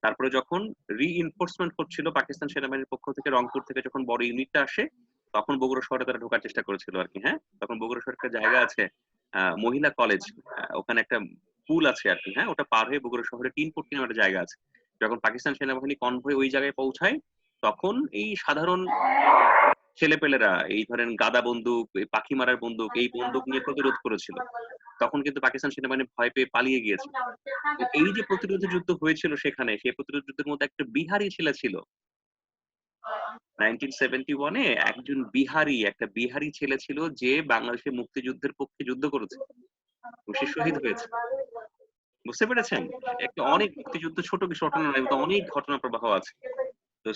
তারপরে যখন রিইনফোর্সমেন্ট হচ্ছিল পাকিস্তান সেনাবাহিনীর পক্ষ থেকে, রংপুর থেকে যখন বড় ইউনিটটা আসে, তখন বগুড়া শহরে তারা ঢোকার চেষ্টা করেছিল আর কি। হ্যাঁ, তখন বগুড়া শহরে একটা জায়গা আছে মহিলা কলেজ, ওখানে একটা পুল আছে আর কি। হ্যাঁ, ওটা পার হয়ে বগুড়া শহরে টিনপট্টি নামে একটা জায়গা আছে। যখন পাকিস্তান সেনাবাহিনী কনভয় ওই জায়গায় পৌঁছায়, তখন এই সাধারণ ছেলেপেলেরা এই ধরেন গাদা বন্দুক, পাখি মারার বন্দুক, এই বন্দুক নিয়ে প্রতিরোধ করেছিল। তখন কিন্তু পাকিস্তান সেনাবাহিনী ভয় পেয়ে পালিয়ে গিয়েছে। এই যে প্রতিরোধ যুদ্ধ হয়েছিল সেখানে, সেই প্রতিরোধ যুদ্ধের মধ্যে একটা বিহারি ছেলে ছিল। 1971-এ একটা বিহারি ছেলে ছিল যে বাংলাদেশের মুক্তিযুদ্ধের পক্ষে যুদ্ধ করেছে, সে শহীদ হয়েছে। বুঝতে পেরেছেন? একটা অনেক মুক্তিযুদ্ধ ছোট কিছু ঘটনা নয়, অনেক ঘটনা প্রবাহ আছে। তো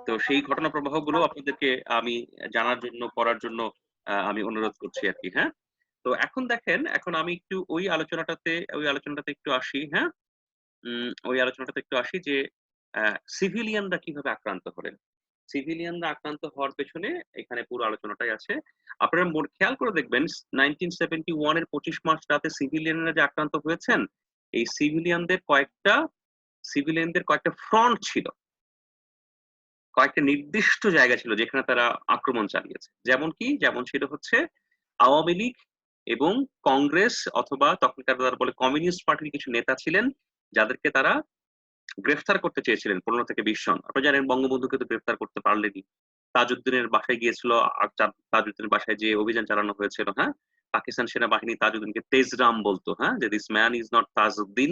তো সেই ঘটনা প্রবাহ গুলো আপনাদেরকে আমি জানার জন্য, পড়ার জন্য আমি অনুরোধ করছি আর কি। হ্যাঁ, তো এখন দেখেন, এখন আমি একটু ওই আলোচনাটাতে একটু আসি। হ্যাঁ, ওই আলোচনাটাতে একটু আসি যে সিভিলিয়ানরা কিভাবে আক্রান্ত হলেন। সিভিলিয়ানরা আক্রান্ত হওয়ার পেছনে এখানে পুরো আলোচনাটাই আছে। আপনারা খেয়াল করে দেখবেন 1971-এর 25 মার্চ রাতে সিভিলিয়ানরা যে আক্রান্ত হয়েছেন, এই সিভিলিয়ানদের কয়েকটা ফ্রন্ট ছিল, কয়েকটা নির্দিষ্ট জায়গা ছিল যেখানে তারা আক্রমণ চালিয়েছে। যেমন ছিল হচ্ছে আওয়ামী লীগ এবং কংগ্রেস, অথবা তখনকার তারা বলে কমিউনিস্ট পার্টির কিছু নেতা ছিলেন, যাদেরকে তারা গ্রেফতার করতে চেয়েছিলেন 15 থেকে 20 জন। আপনারা জানেন বঙ্গবন্ধুকে তো গ্রেফতার করতে পারলেনি। তাজউদ্দিনের বাসায় গিয়েছিল, তাজউদ্দিনের বাসায় যে অভিযান চালানো হয়েছিল। হ্যাঁ, পাকিস্তান সেনাবাহিনী তাজউদ্দিনকে তেজরাম বলতো। হ্যাঁ, যে this man is not Tajuddin,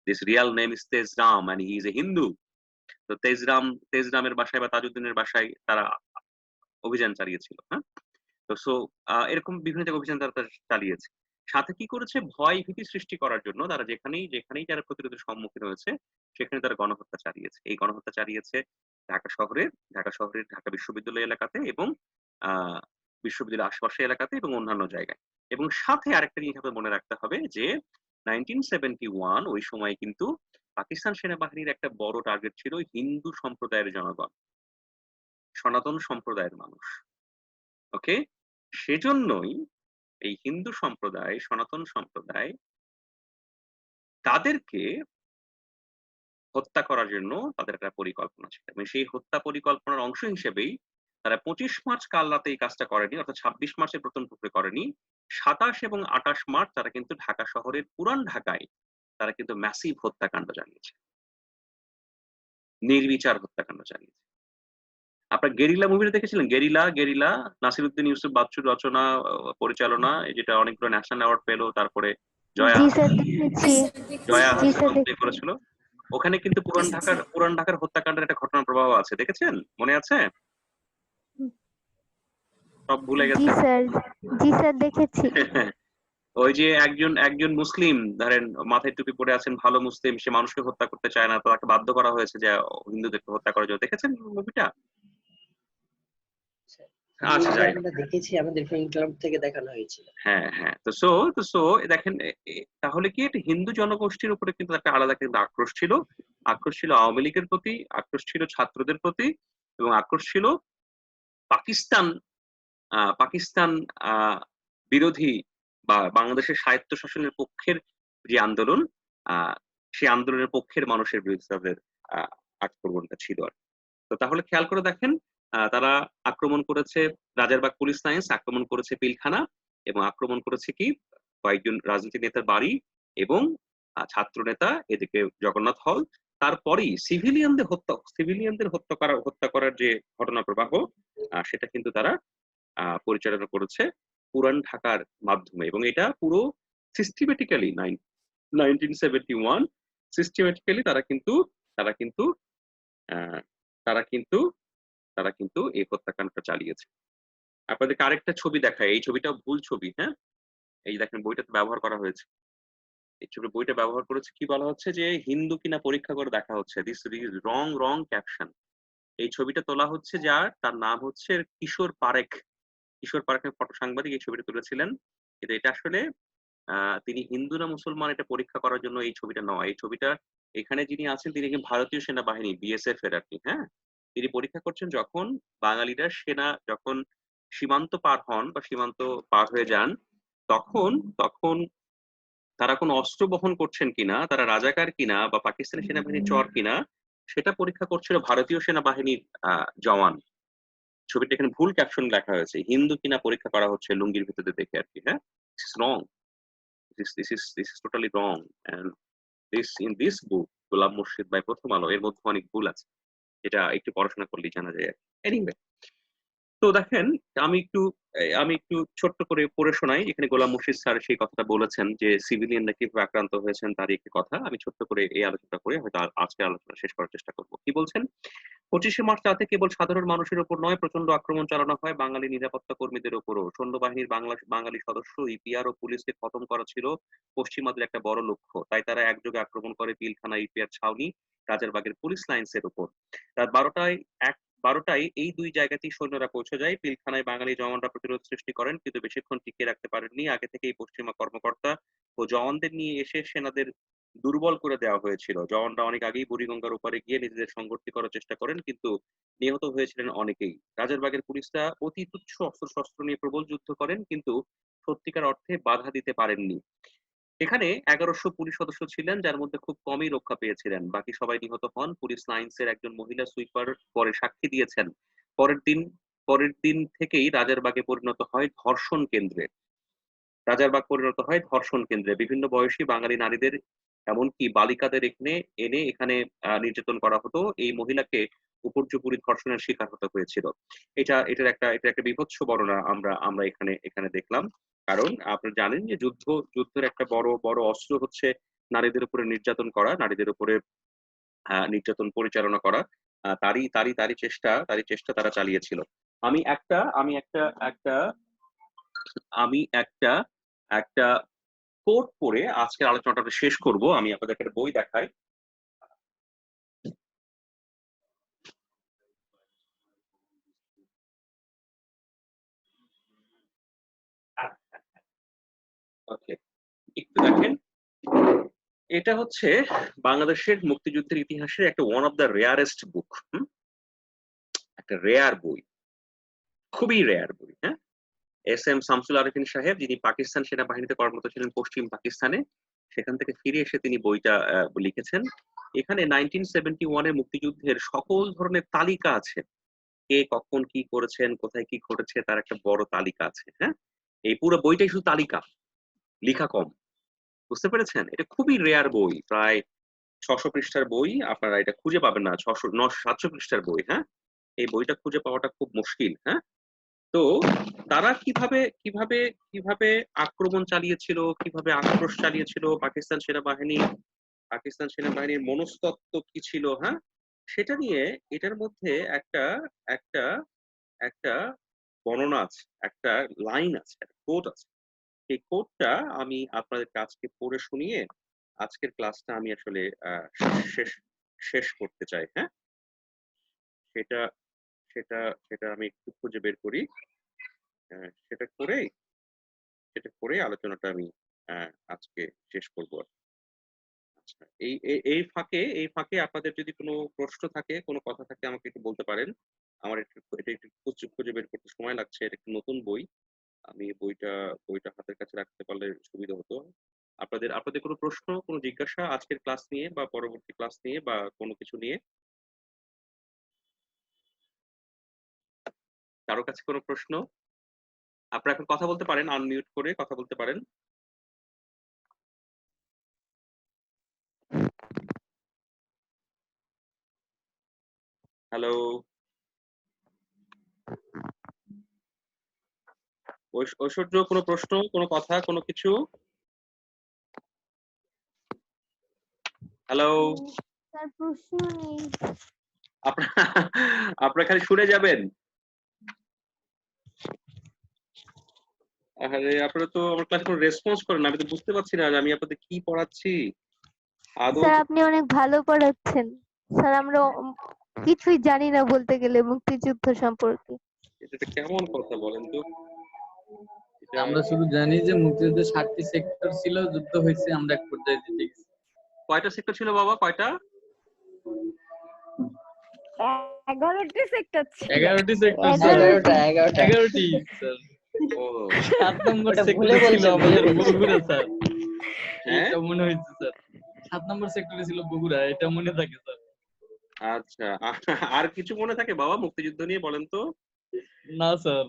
this real name is Tejram and he is a Hindu. তো তেজরামের বাসায় বা তাজউদ্দিনের বাসায় তারা অভিযান চালিয়েছিল। হ্যাঁ, তো এরকম বিভিন্ন জায়গায় অভিযান তারা চালিয়েছে। সাথে কি করেছে, ভয় ভীতি সৃষ্টি করার জন্য তারা যেখানেই যেখানেই যারা প্রতিরোধের সম্মুখীন হয়েছে সেখানে তারা গণহত্যা চালিয়েছে। এই গণহত্যা চালিয়েছে ঢাকা বিশ্ববিদ্যালয় এলাকাতে এবং বিশ্ববিদ্যালয়ের আশপাশে এলাকাতে এবং অন্যান্য জায়গায়। এবং সাথে আরেকটা জিনিস আপনাদের মনে রাখতে হবে যে 1971 ওই সময় কিন্তু পাকিস্তান সেনাবাহিনীর একটা বড় টার্গেট ছিল হিন্দু সম্প্রদায়ের জনগণ, সনাতন সম্প্রদায়ের মানুষ। ওকে, সেজন্যই এই হিন্দু সম্প্রদায়, সনাতন সম্প্রদায়, তাদেরকে হত্যা করার জন্য তাদের একটা পরিকল্পনা ছিল এবং সেই হত্যা পরিকল্পনার অংশ হিসেবেই তারা 25 মার্চ কাল রাতে এই কাজটা করেনি, অর্থাৎ 26 মার্চের প্রথম টুকরে করেনি। 27 এবং 28 মার্চ তারা কিন্তু ঢাকা শহরের পুরান ঢাকায় তারা কিন্তু ম্যাসিভ হত্যাকাণ্ড চালিয়েছে, নির্বিচার হত্যাকাণ্ড চালিয়েছে। আপনার গেরিলা মুভিটা দেখেছিলেন? গেরিলা নাসিরউদ্দিন ইউসুফ বাচ্চুর রচনা, পরিচালনা, যেটা অনেকগুলো ন্যাশনাল অ্যাওয়ার্ড পেলো। তারপরে জয়া জি স্যার দেখেছি। জি স্যার হাসান প্লে করেছিল। ওখানে কিন্তু পুরান ঢাকার হত্যাকাণ্ডের একটা ঘটনা প্রবাহ আছে, দেখেছেন? মনে আছে? সব ভুলে জি গেছেন? স্যার, জি স্যার দেখেছি। ওই যে একজন মুসলিম, ধরেন মাথায় টুপি পরে আছেন, ভালো মুসলিম, সে মানুষকে হত্যা করতে চায় না, তো তাকে বাধ্য করা হয়েছে যে হিন্দুদেরকে হত্যা করার জন্য। দেখেছেন মুভিটা? আচ্ছা, যাই হোক। আমরা দেখেছি, আমাদের ফিল্ম ক্লাব থেকে দেখানো হয়েছিল। হ্যাঁ, হ্যাঁ। তো দেখেন, তাহলে কি একটা হিন্দু জনগোষ্ঠীর উপরে কিন্তু একটা আলাদা কিন্তু আক্রোশ ছিল। আক্রোশ ছিল আওয়ামী লীগের প্রতি, আক্রোশ ছিল ছাত্রদের প্রতি, এবং আক্রোশ ছিল পাকিস্তান পাকিস্তান বিরোধী বা বাংলাদেশের স্বায়ত্তশাসনের পক্ষের যে আন্দোলন, সেই আন্দোলনের পক্ষের মানুষের বিরুদ্ধে তাদের আক্রমণটা ছিল আর কি। তো তাহলে খেয়াল করে দেখেন, তারা আক্রমণ করেছে রাজারবাগ পুলিশ লাইন্স, আক্রমণ করেছে পিলখানা, এবং আক্রমণ করেছে কি কয়েকজন রাজনীতি নেতার বাড়ি, এবং ছাত্র নেতা, এদিকে জগন্নাথ হল। তারপরেই সিভিলিয়ানদের হত্যা করার যে ঘটনা প্রবাহ, সেটা কিন্তু তারা পরিচালনা করেছে পুরান ঢাকার মাধ্যমে, এবং এটা পুরো সিস্টেমেটিক্যালি 1971 সিস্টেমেটিক্যালি তারা কিন্তু আহ, তারা কিন্তু তারা কিন্তু এই হত্যাকাণ্ডটা চালিয়েছে। আপনাদেরকে আরেকটা ছবি দেখায়, এই ছবিটাও ভুল ছবি, হ্যাঁ। এই দেখেন, বইটাতে ব্যবহার করা হয়েছে, এই ছবি বইটা ব্যবহার করেছে, কি বলা হচ্ছে যে হিন্দু কিনা পরীক্ষা করে দেখা হচ্ছে, this is wrong wrong caption. এই ছবিটা তোলা হচ্ছে যার, তার নাম হচ্ছে কিশোর পারেখ। কিশোর পারেখের ফটো সাংবাদিক এই ছবিটা তুলেছিলেন, কিন্তু এটা আসলে তিনি হিন্দু না মুসলমান এটা পরীক্ষা করার জন্য এই ছবিটা নেওয়া। এই ছবিটা, এখানে যিনি আছেন তিনি কিন্তু ভারতীয় সেনাবাহিনী বিএসএফ এর আর কি, হ্যাঁ। তিনি পরীক্ষা করছেন যখন বাঙালিরা যখন সীমান্ত পার হন বা সীমান্ত পার হয়ে যান, তখন তখন তারা কোনো অস্ত্র বহন করছেন কিনা, তারা রাজাকার কিনা বা পাকিস্তানি সেনাবাহিনীর চর কিনা, সেটা পরীক্ষা করছিল ভারতীয় সেনাবাহিনীর জওয়ান। ছবিটা এখানে ভুল ক্যাপশন লেখা হয়েছে, হিন্দু কিনা পরীক্ষা করা হচ্ছে লুঙ্গির ভিতরে দেখে আর কি, হ্যাঁ। This is wrong, this is totally wrong. And in this book Golam Murshid ভাই প্রথম আলো, এর মধ্যে অনেক ভুল আছে, এটা একটু পড়াশোনা করলেই জানা যায়। এনিওয়ে, তো দেখেন, আমি একটু ছোট্ট করে পড়ে শোনাই। এখানে গোলাম মুর্শিদ স্যার সেই কথাটা বলেছেন যে সিভিলিয়ানরা কিভাবে আক্রান্ত হয়েছেন, তারই একটি কথা আমি ছোট্ট করে এই আলোচনা করে হয়তো আজকের আলোচনা শেষ করার চেষ্টা করব। কি বলছেন? 25শে মার্চ রাতে কেবল সাধারণ মানুষের উপর নয়, প্রচন্ড আক্রমণ চালানো হয় বাঙালি নিরাপত্তা কর্মীদের উপরও। সৈন্যবাহিনীর বাঙালি সদস্য, ইপিআর ও পুলিশকে খতম করা ছিল পশ্চিমাদের একটা বড় লক্ষ্য। তাই তারা একযোগে আক্রমণ করে পিলখানা, ইপিআর ছাউনি, রাজারবাগের পুলিশ লাইন্সের উপর। রাত 12টায় এই দুই জায়গাতেই সৈন্যরা পৌঁছে যায়। পিলখানায় বাঙালি জওয়ানরা প্রতিরোধ সৃষ্টি করেন, কিন্তু বেশিক্ষণ টিকিয়ে রাখতে পারেননি। আগে থেকেই পশ্চিমা কর্মকর্তা ও জওয়ানদের নিয়ে এসে সেনাদের দুর্বল করে দেওয়া হয়েছিল। জওয়ানরা অনেক আগেই বুড়িগঙ্গার ওপারে গিয়ে নিজেদের সংগঠিত করার চেষ্টা করেন, কিন্তু নিহত হয়েছিলেন অনেকেই। রাজারবাগের পুলিশরা অতি তুচ্ছ অস্ত্রশস্ত্র নিয়ে প্রবল যুদ্ধ করেন, কিন্তু সত্যিকার অর্থে বাধা দিতে পারেননি। এখানে 1100 পুলিশ সদস্য ছিলেন, যার মধ্যে খুব কমই রক্ষা পেয়েছিলেন, বাকি সবাই নিহত হন। পুলিশ লাইন্সের একজন মহিলা সুইপার পরে সাক্ষী দিয়েছেন, পরের দিন পরের দিন থেকেই রাজারবাগ পরিণত হয় ধর্ষণ কেন্দ্রে। বিভিন্ন বয়সী বাঙালি নারীদের, এমনকি বালিকাদের এখানে নির্যাতন করা হতো। এই মহিলাকে উপর্যুপরি ধর্ষণের শিকার হতে হয়েছিল। এটা একটা বীভৎস বর্ণনা আমরা আমরা এখানে এখানে দেখলাম। কারণ আপনারা জানেন যে যুদ্ধের একটা বড় বড় অস্ত্র হচ্ছে নারীদের উপরে নির্যাতন করা, নারীদের উপরে নির্যাতন পরিচালনা করা। তারই চেষ্টা তারা চালিয়েছিল। আমি একটা আমি একটা একটা আমি একটা একটা কোট পড়ে আজকের আলোচনাটা শেষ করব। আমি আপনাদেরকে একটা বই দেখাই। ওকে, একটু দেখেন। এটা হচ্ছে বাংলাদেশের মুক্তিযুদ্ধের ইতিহাসের একটা ওয়ান অফ দ্য রেয়ারেস্ট বুক, একটা রেয়ার বই, খুবই রেয়ার বই, হ্যাঁ। এস এম শামসুল আরেফিন সাহেব, যিনি পাকিস্তান সেনাবাহিনীতে কর্মরত ছিলেন পশ্চিম পাকিস্তানে, সেখান থেকে ফিরে এসে তিনি বইটা লিখেছেন। এখানে 1971 এর মুক্তিযুদ্ধের সকল ধরনের তালিকা আছে, কে কখন কি করেছেন, কোথায় কি ঘটেছে, তার একটা বড় তালিকা আছে, হ্যাঁ। এই পুরো বইটাই শুধু তালিকা, লেখা কম। বুঝতে পেরেছেন? এটা খুবই রেয়ার বই, প্রায় 600 পৃষ্ঠার বই, আপনারা এটা খুঁজে পাবেন না। 700 পৃষ্ঠার বই, হ্যাঁ। এই বইটা খুঁজে পাওয়াটা খুব মুশকিল, হ্যাঁ। তো তারা কিভাবে কিভাবে কিভাবে আক্রমণ চালিয়েছিল, কিভাবে আক্রোশ চালিয়েছিল, পাকিস্তান সেনাবাহিনীর মনস্তত্ত্ব কি ছিল, হ্যাঁ, সেটা নিয়ে এটার মধ্যে একটা একটা একটা বর্ণনা আছে, একটা লাইন আছে, একটা কোট আছে। এই কোটটা আমি আপনাদেরকে আজকে পড়ে শুনিয়ে আজকের ক্লাসটা আমি আসলে শেষ শেষ করতে চাই, হ্যাঁ। সেটা সেটা সেটা আমি একটু খুঁজে বের করি। সেটা করে আলোচনাটা আমি আজকে শেষ করব। আচ্ছা, এই ফাঁকে আপনাদের যদি কোনো প্রশ্ন থাকে, কোনো কথা থাকে, আমাকে একটু বলতে পারেন। আমার এটা একটু খুঁজে বের করতে সময় লাগছে, এটা একটু নতুন বই। আমি বইটা বইটা হাতের কাছে রাখতে পারলে সুবিধা হতো। আপনাদের আপনাদের কোনো প্রশ্ন, কোনো জিজ্ঞাসা আজকের ক্লাস নিয়ে বা পরবর্তী ক্লাস নিয়ে বা কোনো কিছু নিয়ে? কারো কাছে কোনো প্রশ্ন? আপনারা এখন কথা বলতে পারেন, আনমিউট করে কথা বলতে পারেন। হ্যালো? ঐশ্বর্য কোনো প্রশ্ন, কোনো কথা, কোনো কিছু? হ্যালো? স্যার প্রশ্ন নেই। আপনারা আপনারা খালি শুনে যাবেন। আরে আপনারা তো আমার ক্লাসে কোনো রেসপন্স করেন না। আমি তো বুঝতে পারছি না যে আমি আপনাদের কি পড়াচ্ছি। আদৌ স্যার আপনি অনেক ভালো পড়াচ্ছেন। স্যার আমরা কিছুই জানি না বলতে গেলে মুক্তিযুদ্ধ সম্পর্কে। এটা কেমন কথা বলেন তো? এটা আমরা শুধু জানি যে মুক্তিযুদ্ধে 7টি সেক্টর ছিল, যুদ্ধ হয়েছে, আমরা এক পর্যায়ে জিতে গেছি। কয়টা সেক্টর ছিল বাবা? কয়টা? 11টি সেক্টর ছিল। 11টি সেক্টর স্যার। 11টা 11টি স্যার। ও 7 নম্বর ওটা সেক্টরে ভুলে ছিল বলছেন, ভুলে আমাদের বলছেন। বগুড়া স্যার। হ্যাঁ? এটা মনে হয়েছে স্যার। 7 নম্বর সেক্টরে ছিল বগুড়া, এটা মনে থাকে স্যার। আচ্ছা। আর কিছু মনে থাকে বাবা মুক্তিযুদ্ধ নিয়ে বলেন তো? না স্যার।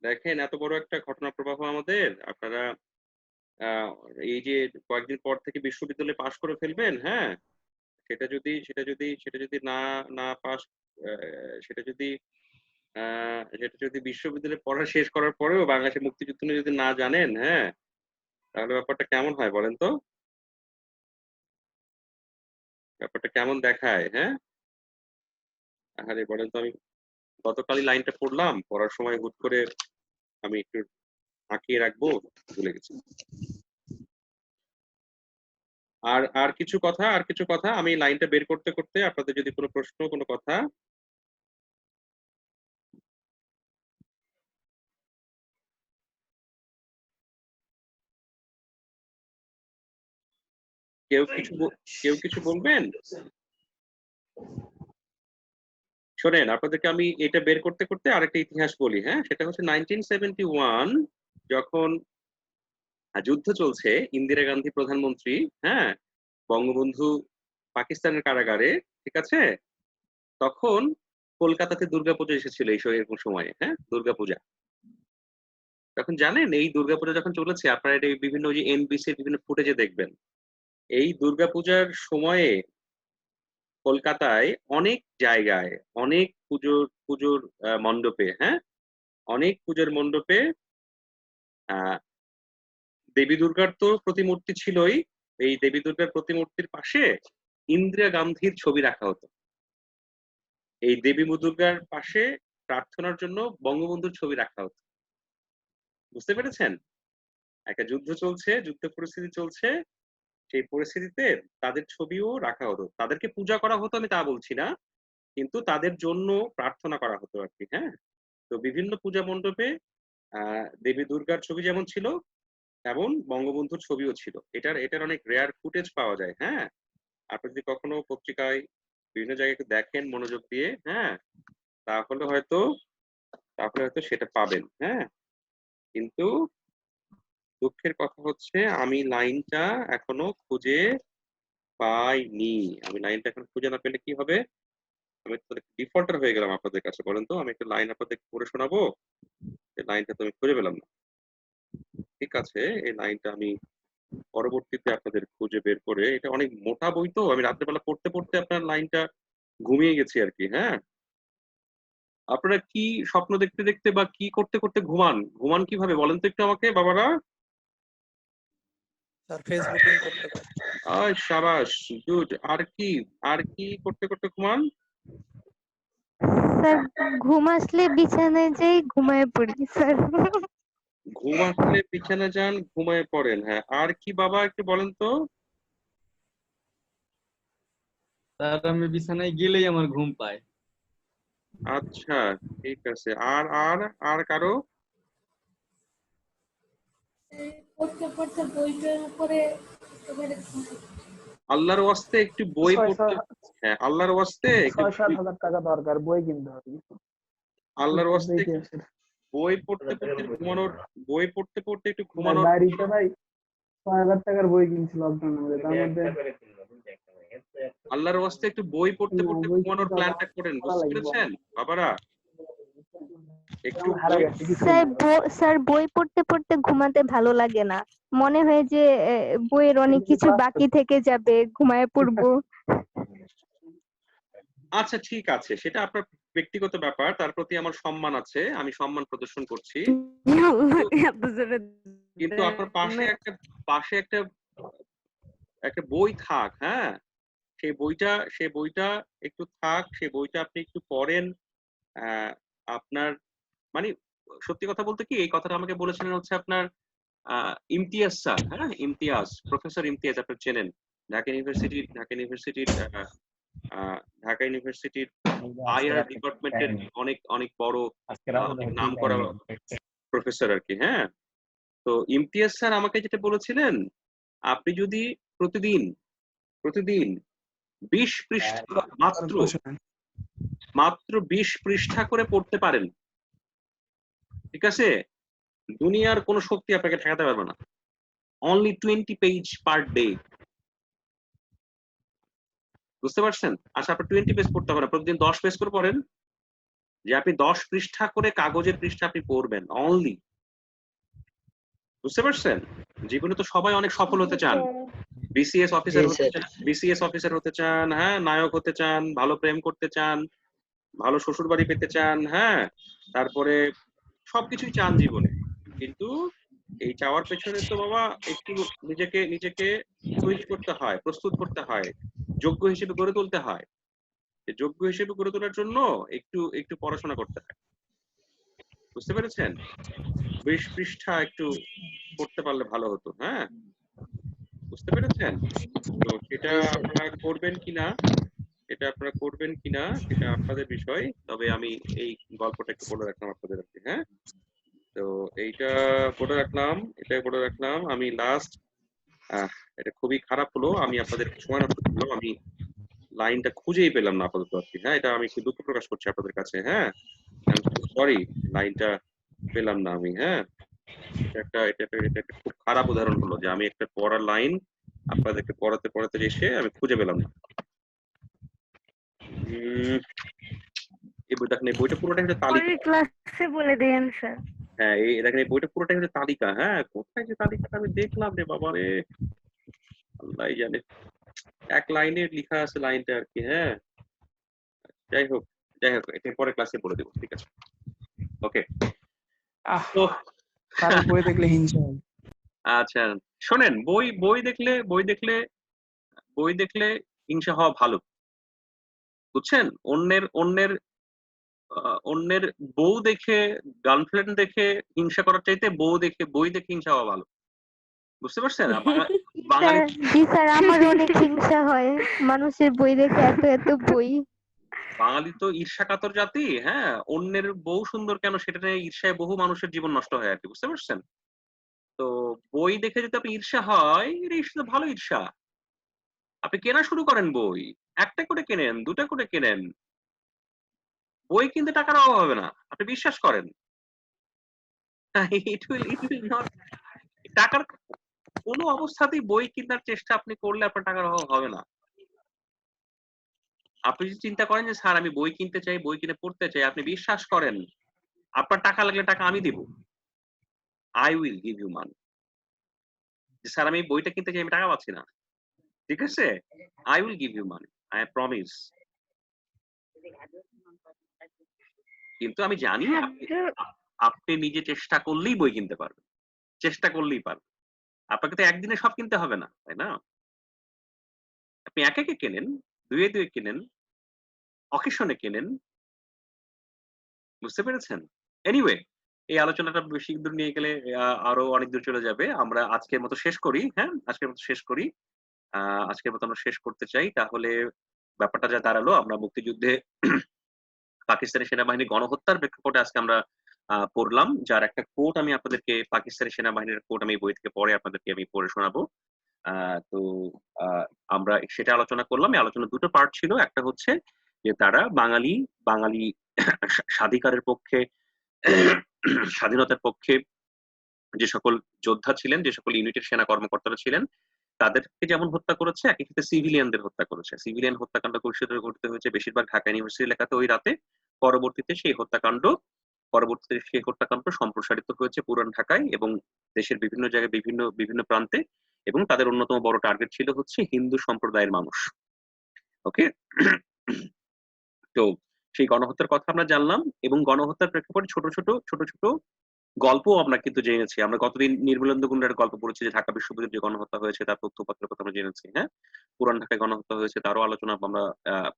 দেখেন এত বড় একটা ঘটনা প্রবাহ আমাদের। আপনারা আহ, এই যে কয়েকদিন পর থেকে বিশ্ববিদ্যালয়ে পাশ করে ফেলবেন, হ্যাঁ? সেটা যদি না না পাশ সেটা যদি বিশ্ববিদ্যালয়ে পড়া শেষ করার পরেও বাংলাদেশের মুক্তিযুদ্ধ নিয়ে যদি না জানেন, হ্যাঁ, তাহলে ব্যাপারটা কেমন হয় বলেন তো? ব্যাপারটা কেমন দেখায়, হ্যাঁ? আরে বলেন তো, আমি গতকালই লাইনটা পড়লাম, পড়ার সময় হুট করে আমি একটু আঁকিয়ে রাখবো, ভুলে গেছি। আর কিছু কথা আমি লাইনটা বের করতে করতে আপনাদের যদি কোনো প্রশ্ন, কোনো কথা। কেউ কিছু বলবেন? শোনেন, আপনাদেরকে আমি এটা বের করতে করতে আরেকটা ইতিহাস বলি, হ্যাঁ? সেটা হচ্ছে 1971, যখন যুদ্ধ চলছে, ইন্দিরা গান্ধী প্রধানমন্ত্রী, হ্যাঁ, বঙ্গবন্ধু পাকিস্তানের কারাগারে, ঠিক আছে? তখন কলকাতাতে দুর্গাপূজা এসেছিল এরকম সময়ে, হ্যাঁ, দুর্গাপূজা। তখন জানেন এই দুর্গাপূজা যখন চলেছে, আপনারা এটা বিভিন্ন যে এনবিসির বিভিন্ন ফুটেজে দেখবেন। এই দুর্গাপূজার সময়ে কলকাতায় অনেক জায়গায়, অনেক পুজোর পুজোর মণ্ডপে, হ্যাঁ, অনেক পুজোর মণ্ডপে আহ দেবী দুর্গার তো প্রতিমূর্তি ছিলই। এই দেবী দুর্গার প্রতিমূর্তির পাশে ইন্দিরা গান্ধীর ছবি রাখা হতো। এই দেবী দুর্গার পাশে প্রার্থনার জন্য বঙ্গবন্ধুর ছবি রাখা হতো। বুঝতে পেরেছেন? একটা যুদ্ধ চলছে, যুদ্ধ পরিস্থিতি চলছে, সেই পরিস্থিতিতে তাদের ছবিও রাখা হতো। তাদেরকে পূজা করা হতো আমি তা বলছি না, কিন্তু তাদের জন্য প্রার্থনা করা হতো আর কি, হ্যাঁ? তো বিভিন্ন পূজা মণ্ডপে দেবী দুর্গার ছবি যেমন ছিল, তেমন বঙ্গবন্ধুর ছবিও ছিল। এটার অনেক রেয়ার ফুটেজ পাওয়া যায়, হ্যাঁ? আপনি যদি কখনো পত্রিকায় বিভিন্ন জায়গায় একটু দেখেন মনোযোগ দিয়ে, হ্যাঁ, তাহলে হয়তো সেটা পাবেন, হ্যাঁ। কিন্তু দুঃখের কথা হচ্ছে আমি লাইনটা এখনো খুঁজে পাইনি। আমি লাইনটা এখন খুঁজে না পেলে কি হবে? আমি তো ডিফল্টার হয়ে গেলাম আপনাদের কাছে। বলেন তো, আমি একটা লাইন আপনাদের পড়ে শোনাবো, এই লাইনটা তো আমি খুঁজে পেলাম না। ঠিক আছে, এই লাইনটা আমি পরবর্তীতে আপনাদের খুঁজে বের করে, এটা অনেক মোটা বই তো, আমি রাত্রেবেলা পড়তে পড়তে আপনার লাইনটা ঘুমিয়ে গেছি আর কি, হ্যাঁ। আপনারা কি স্বপ্ন দেখতে দেখতে বা কি করতে করতে ঘুমান? ঘুমান কিভাবে বলেন তো একটু আমাকে বাবারা? স্যার ফেসবুকিং করতে করতে। সাবাস, গুড। আর কি করতে করতে ঘুমান? স্যার ঘুম আসলে বিছানায় যাই ঘুমায় পড়ি স্যার। ঘুম আসলে বিছানা যান, ঘুমায় পড়েন, হ্যাঁ। আর কি বাবা একটু বলেন তো? স্যার আমি বিছানায় গেলেই আমার ঘুম পায়। আচ্ছা, ঠিক আছে। আর আর আর কারো? পড়তে পড়তে বইটার উপরে একেবারে আল্লাহর ওয়াস্তে একটু বই পড়তে, হ্যাঁ, আল্লাহর ওয়াস্তে একটু 6-7 হাজার টাকা দরকার, বই কিনতে হবে। আল্লাহর ওয়াস্তে ইতিহাসের বই পড়তে পড়তে ঘুমানোর বই পড়তে পড়তে একটু ঘুমানোর বাড়িতে ভাই 6,000 টাকার বই কিনছি লকডাউনের মধ্যে, তার মধ্যে আল্লাহর ওয়াস্তে একটু বই পড়তে না, পড়তে বই ঘুমানোর কিনতে প্ল্যানটা করেন, করা বুঝতে লাগবে। পেরেছেন বাবারা? একটু হারা বই গেছে কিছু স্যার বই পড়তে পড়তে ঘুমাতে ভালো লাগে না, মনে হয় যে বইয়ের অনেক কিছু বাকি থেকে যাবে, ঘুমায় পড়বো। আচ্ছা ঠিক আছে, সেটা আপনার ব্যক্তিগত ব্যাপার, তার প্রতি আমার সম্মান আছে, আমি সম্মান প্রদর্শন করছি। কিন্তু আপনার পাশে একটা একটা বই থাক, হ্যাঁ, সেই বইটা একটু থাক, সেই বইটা আপনি একটু পড়েন। আপনার মানে সত্যি কথা বলতে কি, এই কথাটা আমাকে বলেছিলেন হচ্ছে আপনার ইমতিয়াজ স্যার, হ্যাঁ, ইমতিয়াজ, প্রফেসর ইমতিয়াজ, আপনি চেনেন, ঢাকা ইউনিভার্সিটির আইআর ডিপার্টমেন্টের অনেক অনেক বড় অনেক নাম করা প্রফেসর আর কি, হ্যাঁ। তো ইমতিয়াজ স্যার আমাকে যেটা বলেছিলেন, আপনি যদি প্রতিদিন 20 পৃষ্ঠা মাত্র 20 পৃষ্ঠা করে পড়তে পারেন, ঠিক আছে, দুনিয়ার কোন শক্তি আপনাকে ঠেকাতে পারবে না। অনলি 20 পেজ পার ডে, বুঝতে পারছেন? আচ্ছা, আপনার 20 পেজ পড়তে হবে না, প্রতিদিন 10 পেজ করে পড়েন, যে আপনি 10 পৃষ্ঠা করে কাগজের পৃষ্ঠা আপনি পড়বেন অনলি, বুঝতে পারছেন? জীবনে তো সবাই অনেক সফল হতে চান, বিসিএস অফিসার হতে চান, হ্যাঁ, নায়ক হতে চান, ভালো প্রেম করতে চান, ভালো শ্বশুর বাড়ি পেতে চান, হ্যাঁ, তারপরে সবকিছুই চান জীবনে। কিন্তু এই চাওয়ার পেছনে তো বাবা একটু নিজেকে তৈরি করতে হয়, প্রস্তুত করতে হয়, যোগ্য হিসেবে গড়ে তুলতে হয়। যোগ্য হিসেবে গড়ে তোলার জন্য একটু পড়াশোনা করতে হয়, বুঝতে পেরেছেন? 20 পৃষ্ঠা একটু পড়তে পারলে ভালো হতো, হ্যাঁ, বুঝতে পেরেছেন? তো সেটা আপনারা করবেন কিনা সেটা আপনাদের বিষয়। তবে আমি এই গল্পটা একটু বলে রাখলাম আপনাদের, হ্যাঁ। তো এইটা বলে রাখলাম আমি লাস্ট। এটা খুবই খারাপ হলো, আমি আপনাদের সময় নষ্ট করলাম, আমি লাইনটা খুঁজেই পেলাম না আপাতত আর কি, হ্যাঁ, এটা আমি একটু দুঃখ প্রকাশ করছি আপনাদের কাছে, হ্যাঁ, সরি, লাইনটা পেলাম না আমি, হ্যাঁ। এটা একটা খুব খারাপ উদাহরণ হলো যে আমি একটা পড়ার লাইন আপনাদেরকে পড়াতে এসে আমি খুঁজে পেলাম না। এই বইটা দেখেন, এই বইটা পুরোটাই হচ্ছে তালিকা। ক্লাসে বলে দেন স্যার। হ্যাঁ, এই দেখেন, এই বইটা পুরোটাই হচ্ছে তালিকা, হ্যাঁ, কোথায় যে তালিকাটা আমি দেখলাম রে বাবা রে, আল্লাহ জানে, এক লাইনে লেখা আছে লাইনটা আর কি, হ্যাঁ। যাই হোক এটা পরে ক্লাসে বলে দেবো, ঠিক আছে, ওকে। তো কারো বই দেখলে হিংসা হয়। আচ্ছা শোনেন, বই দেখলে হিংসা হওয়া ভালো, বুঝছেন? অন্যের বউ দেখে, গার্লফ্রেন্ড দেখে হিংসা করার চাইতে বই দেখে হিংসা হওয়া ভালো, বুঝতে পারছেন? বাঙালি জি স্যার, আমার অনেক হিংসা হয় মানুষের বই দেখে, এত এত বই। বাঙালি তো ঈর্ষা কাতর জাতি, হ্যাঁ, অন্যের বউ সুন্দর কেন সেটা নিয়ে ঈর্ষায় বহু মানুষের জীবন নষ্ট হয় আর কি, বুঝতে পারছেন? তো বই দেখে যদি আপনি ঈর্ষা হয়, এটা ঈর্ষা তো ভালো ঈর্ষা। আপনি কেনা শুরু করেন বই, একটা করে কেনেন, দুটা করে কেনেন, বই কিনতে টাকার অভাব হবে না, আপনি বিশ্বাস করেন। It will not, টাকার কোনো অবস্থাতেই বই কেনার চেষ্টা আপনি করলে আপনার টাকার অভাব হবে না। আপনি যদি চিন্তা করেন যে স্যার আমি বই কিনতে চাই, বই কিনে পড়তে চাই, আপনি বিশ্বাস করেন আপনার টাকা লাগলে টাকা আমি দিব, I will give you money. যে স্যার আমি বইটা কিনতে চাই, আমি টাকা পাচ্ছি না, ঠিক আছে, I will give you money, I promise. কিন্তু আমি জানি আপনি নিজে চেষ্টা করলেই বই কিনতে পারবেন, চেষ্টা করলেই পারবেন। আপনাকে তো একদিনে সব কিনতে হবে না, তাই না? আপনি একে একে কেনেন, দুয়ে দুয়ে কেনেন, অকেশনে কেনেন, বুঝতে পেরেছেন? এনিওয়ে, এই আলোচনাটা বেশি দূর নিয়ে গেলে আরো অনেক দূর চলে যাবে। আমরা আজকের মতো শেষ করি, হ্যাঁ, আজকের মতো শেষ করি। আজকের মতো আমরা শেষ করতে চাই। তাহলে ব্যাপারটা যা দাঁড়ালো, আমরা মুক্তিযুদ্ধে পাকিস্তানি সেনাবাহিনীর গণহত্যার প্রেক্ষাপটে আজকে আমরা পড়লাম, যার একটা কোট আমি আপনাদেরকে, পাকিস্তানি সেনাবাহিনীর কোট আমি বই থেকে পড়ে আপনাদেরকে আমি পড়ে শোনাবো। তো আমরা সেটা আলোচনা করলাম। এই আলোচনা দুটো পার্ট ছিল। একটা হচ্ছে যে তারা বাঙালি স্বাধিকারের পক্ষে স্বাধীনতার পক্ষে যে সকল যোদ্ধা ছিলেন, যে সকল ইউনিটের সেনা কর্মকর্তারা ছিলেন, তাদেরকে যেমন হত্যা করেছে, একই সাথে সিভিলিয়ানদের হত্যা করেছে। সিভিলিয়ান হত্যাকাণ্ড পরিষদে ঘটতে হয়েছে বেশিরভাগ ঢাকা ইউনিভার্সিটি এলাকাতে ওই রাতে। পরবর্তীতে সেই হত্যাকাণ্ড সম্প্রসারিত হয়েছে পুরান ঢাকায় এবং দেশের বিভিন্ন জায়গায় বিভিন্ন বিভিন্ন প্রান্তে, এবং তাদের অন্যতম বড় টার্গেট ছিল হচ্ছে হিন্দু সম্প্রদায়ের মানুষ। ওকে, তো সেই গণহত্যার কথা আমরা জানলাম, এবং গণহত্যার প্রেক্ষাপটে ছোট ছোট গল্প আমরা কিন্তু জেনেছি। আমরা গতদিন নির্মলেন্দু গুন্ডার গল্প পড়েছি যে ঢাকা বিশ্ববিদ্যালয়ে যে গণহত্যা হয়েছে তার তথ্যপত্রের কথা আমরা জেনেছি। হ্যাঁ, পুরান ঢাকায় গণহত্যা হয়েছে তারও আলোচনা আমরা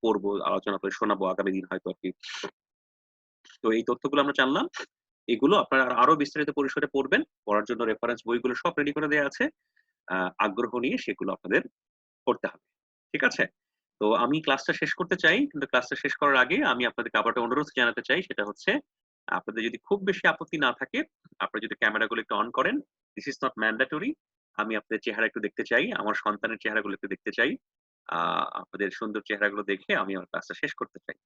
পড়বো, আলোচনা করে শোনাবো আগামী দিন হয়তো আর কি। তো এই তথ্যগুলো আমরা জানলাম, এগুলো আপনারা আরো বিস্তারিত পরিসরে পড়বেন। পড়ার জন্য রেফারেন্স বইগুলো সব রেডি করে দেওয়া আছে। আগ্রহ নিয়ে সেগুলো আপনাদের পড়তে হবে। ঠিক আছে? তো আমি ক্লাসটা শেষ করতে চাই, কিন্তু ক্লাসটা শেষ করার আগে আমি আপনাদেরকে আবার একটা অনুরোধ জানাতে চাই, সেটা হচ্ছে আপনাদের যদি খুব বেশি আপত্তি না থাকে, আপনারা যদি ক্যামেরাগুলো একটু অন করেন। This is not mandatory. আমি আপনাদের চেহারা একটু দেখতে চাই, আমার সন্তানের চেহারাগুলো একটু দেখতে চাই। আপনাদের সুন্দর চেহারাগুলো দেখে আমি আমার ক্লাসটা শেষ করতে চাই।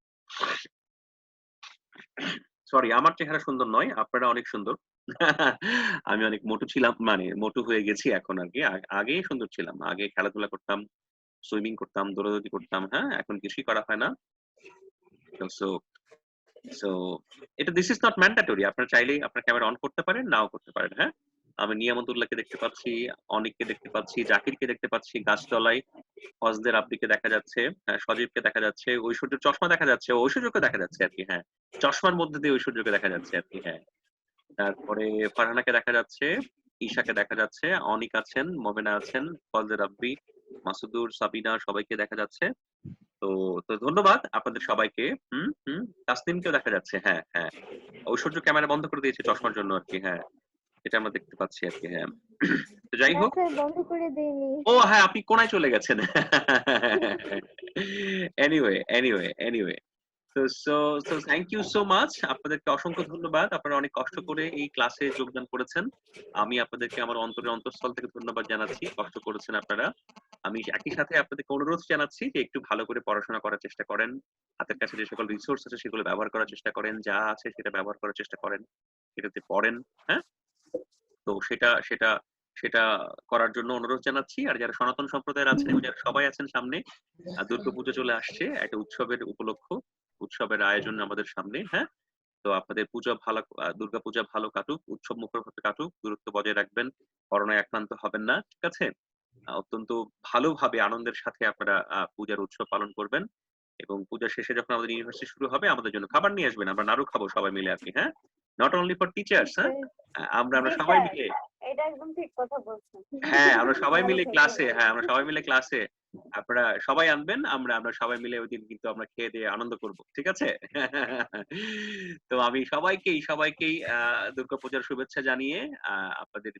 সরি, আমার চেহারা সুন্দর নয়, আপনারা অনেক সুন্দর। আমি অনেক মোটু ছিলাম, মানে মোটু হয়ে গেছি এখন আর কি। আগে সুন্দর ছিলাম, আগে খেলাধুলা করতাম, সুইমিং করতাম, দৌড়াদৌড়ি করতাম। হ্যাঁ, এখন কিছুই করা হয় না। সো সো এটা দিস ইজ নট ম্যান্ডেটরি। আপনারা চাইলেই আপনার ক্যামেরা অন করতে পারেন, নাও করতে পারেন। হ্যাঁ, আমি নিয়ামতুল্লাহকে দেখতে পাচ্ছি, অনিককে দেখতে পাচ্ছি, জাকিরকে দেখতে পাচ্ছি, গাছতলায় ফজদের আব্দিকে দেখা যাচ্ছে, হ্যাঁ, সজীবকে দেখা যাচ্ছে, ঐশ্বর্যের চশমা দেখা যাচ্ছে, ঐশ্বর্যকে দেখা যাচ্ছে আর কি। হ্যাঁ, চশমার মধ্যে দিয়ে ঐশ্বর্যকে দেখা যাচ্ছে আর কি। হ্যাঁ, তারপরে ফারহানাকে দেখা যাচ্ছে, ঈশাকে দেখা যাচ্ছে, অনিক আছেন, মোমেনা আছেন, ফজদের আব্দি, মাসুদুর, সাবিনা, সবাইকে দেখা যাচ্ছে। তো তো ধন্যবাদ আপনাদের সবাইকে। তাসনিমকেও দেখা যাচ্ছে। হ্যাঁ হ্যাঁ, ঐশ্বর্য ক্যামেরা বন্ধ করে দিয়েছে চশমার জন্য আর কি। হ্যাঁ, এটা আমরা দেখতে পাচ্ছি আর কি। হ্যাঁ, তো যাই না হোক। স্যার, বন্ধ করে দেইনি। ও হ্যাঁ, আপনি কোনায় চলে গেছেন। এনিওয়ে তো so thank you so much. আপনাদেরকে অসংখ্য ধন্যবাদ। আপনারা অনেক কষ্ট করে এই ক্লাসে যোগদান করেছেন। আমি আপনাদেরকে আমার অন্তরের অন্তঃস্থল থেকে ধন্যবাদ জানাচ্ছি, কষ্ট করেছেন আপনারা। আমি একই সাথে আপনাদেরকে অনুরোধ জানাচ্ছি যে একটু ভালো করে পড়াশোনা করার চেষ্টা করেন। হাতের কাছে যে সকল রিসোর্স আছে সেগুলো ব্যবহার করার চেষ্টা করেন, যা আছে সেটা ব্যবহার করার চেষ্টা করেন, সেটাতে পড়েন। হ্যাঁ, তো সেটা সেটা সেটা করার জন্য অনুরোধ জানাচ্ছি। আর যারা সনাতন সম্প্রদায়ের আছেন এবং যারা সবাই আছেন, সামনে দুর্গাপূজা চলে আসছে, একটা উৎসবের উপলক্ষ, উৎসবের আয়োজন আমাদের সামনে। হ্যাঁ, তো আপনাদের পূজা ভালো, দুর্গাপূজা ভালো কাটুক, উৎসব মুখরভাবে কাটুক, দূরত্ব বজায় রাখবেন, করোনায় আক্রান্ত হবেন না। ঠিক আছে? অত্যন্ত ভালোভাবে আনন্দের সাথে আপনারা পূজার উৎসব পালন করবেন, এবং পূজা শেষে যখন আমাদের ইউনিভার্সিটি শুরু হবে আমাদের জন্য খাবার নিয়ে আসবেন, আমরা নাড়ু খাবো সবাই মিলে আর কি। হ্যাঁ, নট অনলি ফর টিচার্স। হ্যাঁ, আমরা জি সবাই স্যার, মিলে, এটা একদম ঠিক কথা বলছেন। হ্যাঁ আমরা সবাই ভালো মিলে ক্লাসে, থাকবেন। হ্যাঁ আমরা সবাই মিলে ক্লাসে, আপনারা সবাই আনবেন, আমরা আমরা সবাই মিলে ওই দিন কিন্তু আমরা খেয়ে দিয়ে আনন্দ করব। ঠিক আছে? তো আমি সবাইকেই দুর্গাপূজার শুভেচ্ছা জানিয়ে আপনাদের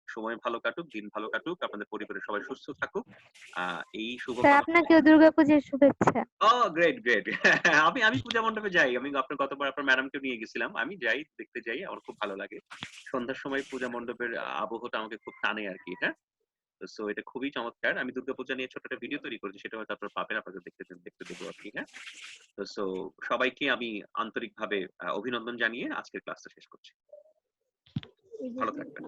সময় ভালো কাটুক, দিন ভালো কাটুক, আপনাদের পরিবারের সবাই সুস্থ থাকুক, এই স্যার, শুভকামনা। আপনাকেও দুর্গাপূজার শুভেচ্ছা। ও গ্রেট গ্রেট। আমি পূজা মণ্ডপে যাই, আমি আপনার গতবার আপনার ম্যাডামকে নিয়ে গেছিলাম, আমি যাই, দেখতে যাই, আমার খুব ভালো লাগে। সন্ধ্যার সময় পূজা মণ্ডপের আবহটা আমাকে খুব টানে আর কি। হ্যাঁ, সো এটা খুবই চমৎকার। আমি দুর্গাপূজা নিয়ে ছোট একটা ভিডিও তৈরি করেছি, সেটা হয়তো আপনারা পাবেন, আপনাদের দেখতে দেবো আর কি। হ্যাঁ, তো সো সবাইকে আমি আন্তরিকভাবে অভিনন্দন জানিয়ে আজকের ক্লাসটা শেষ করছি। ভালো থাকবেন।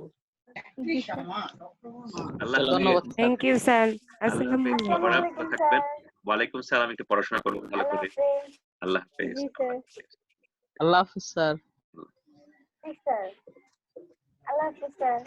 আল্লাহ হাফেজ। ধন্যবাদ। Thank you sir. আল্লাহ আসসালামু হাফেজ। আলাইকুম। আপনারা ভালো থাকবেন। ওয়ালাইকুম সালাম। একটু পড়াশোনা করুন ভালো আল্লাহ করে। হাফেজ। আল্লাহ হাফেজ। জি স্যার। আল্লাহ হাফিজ স্যার। জি স্যার। আল্লাহ হাফেজ স্যার।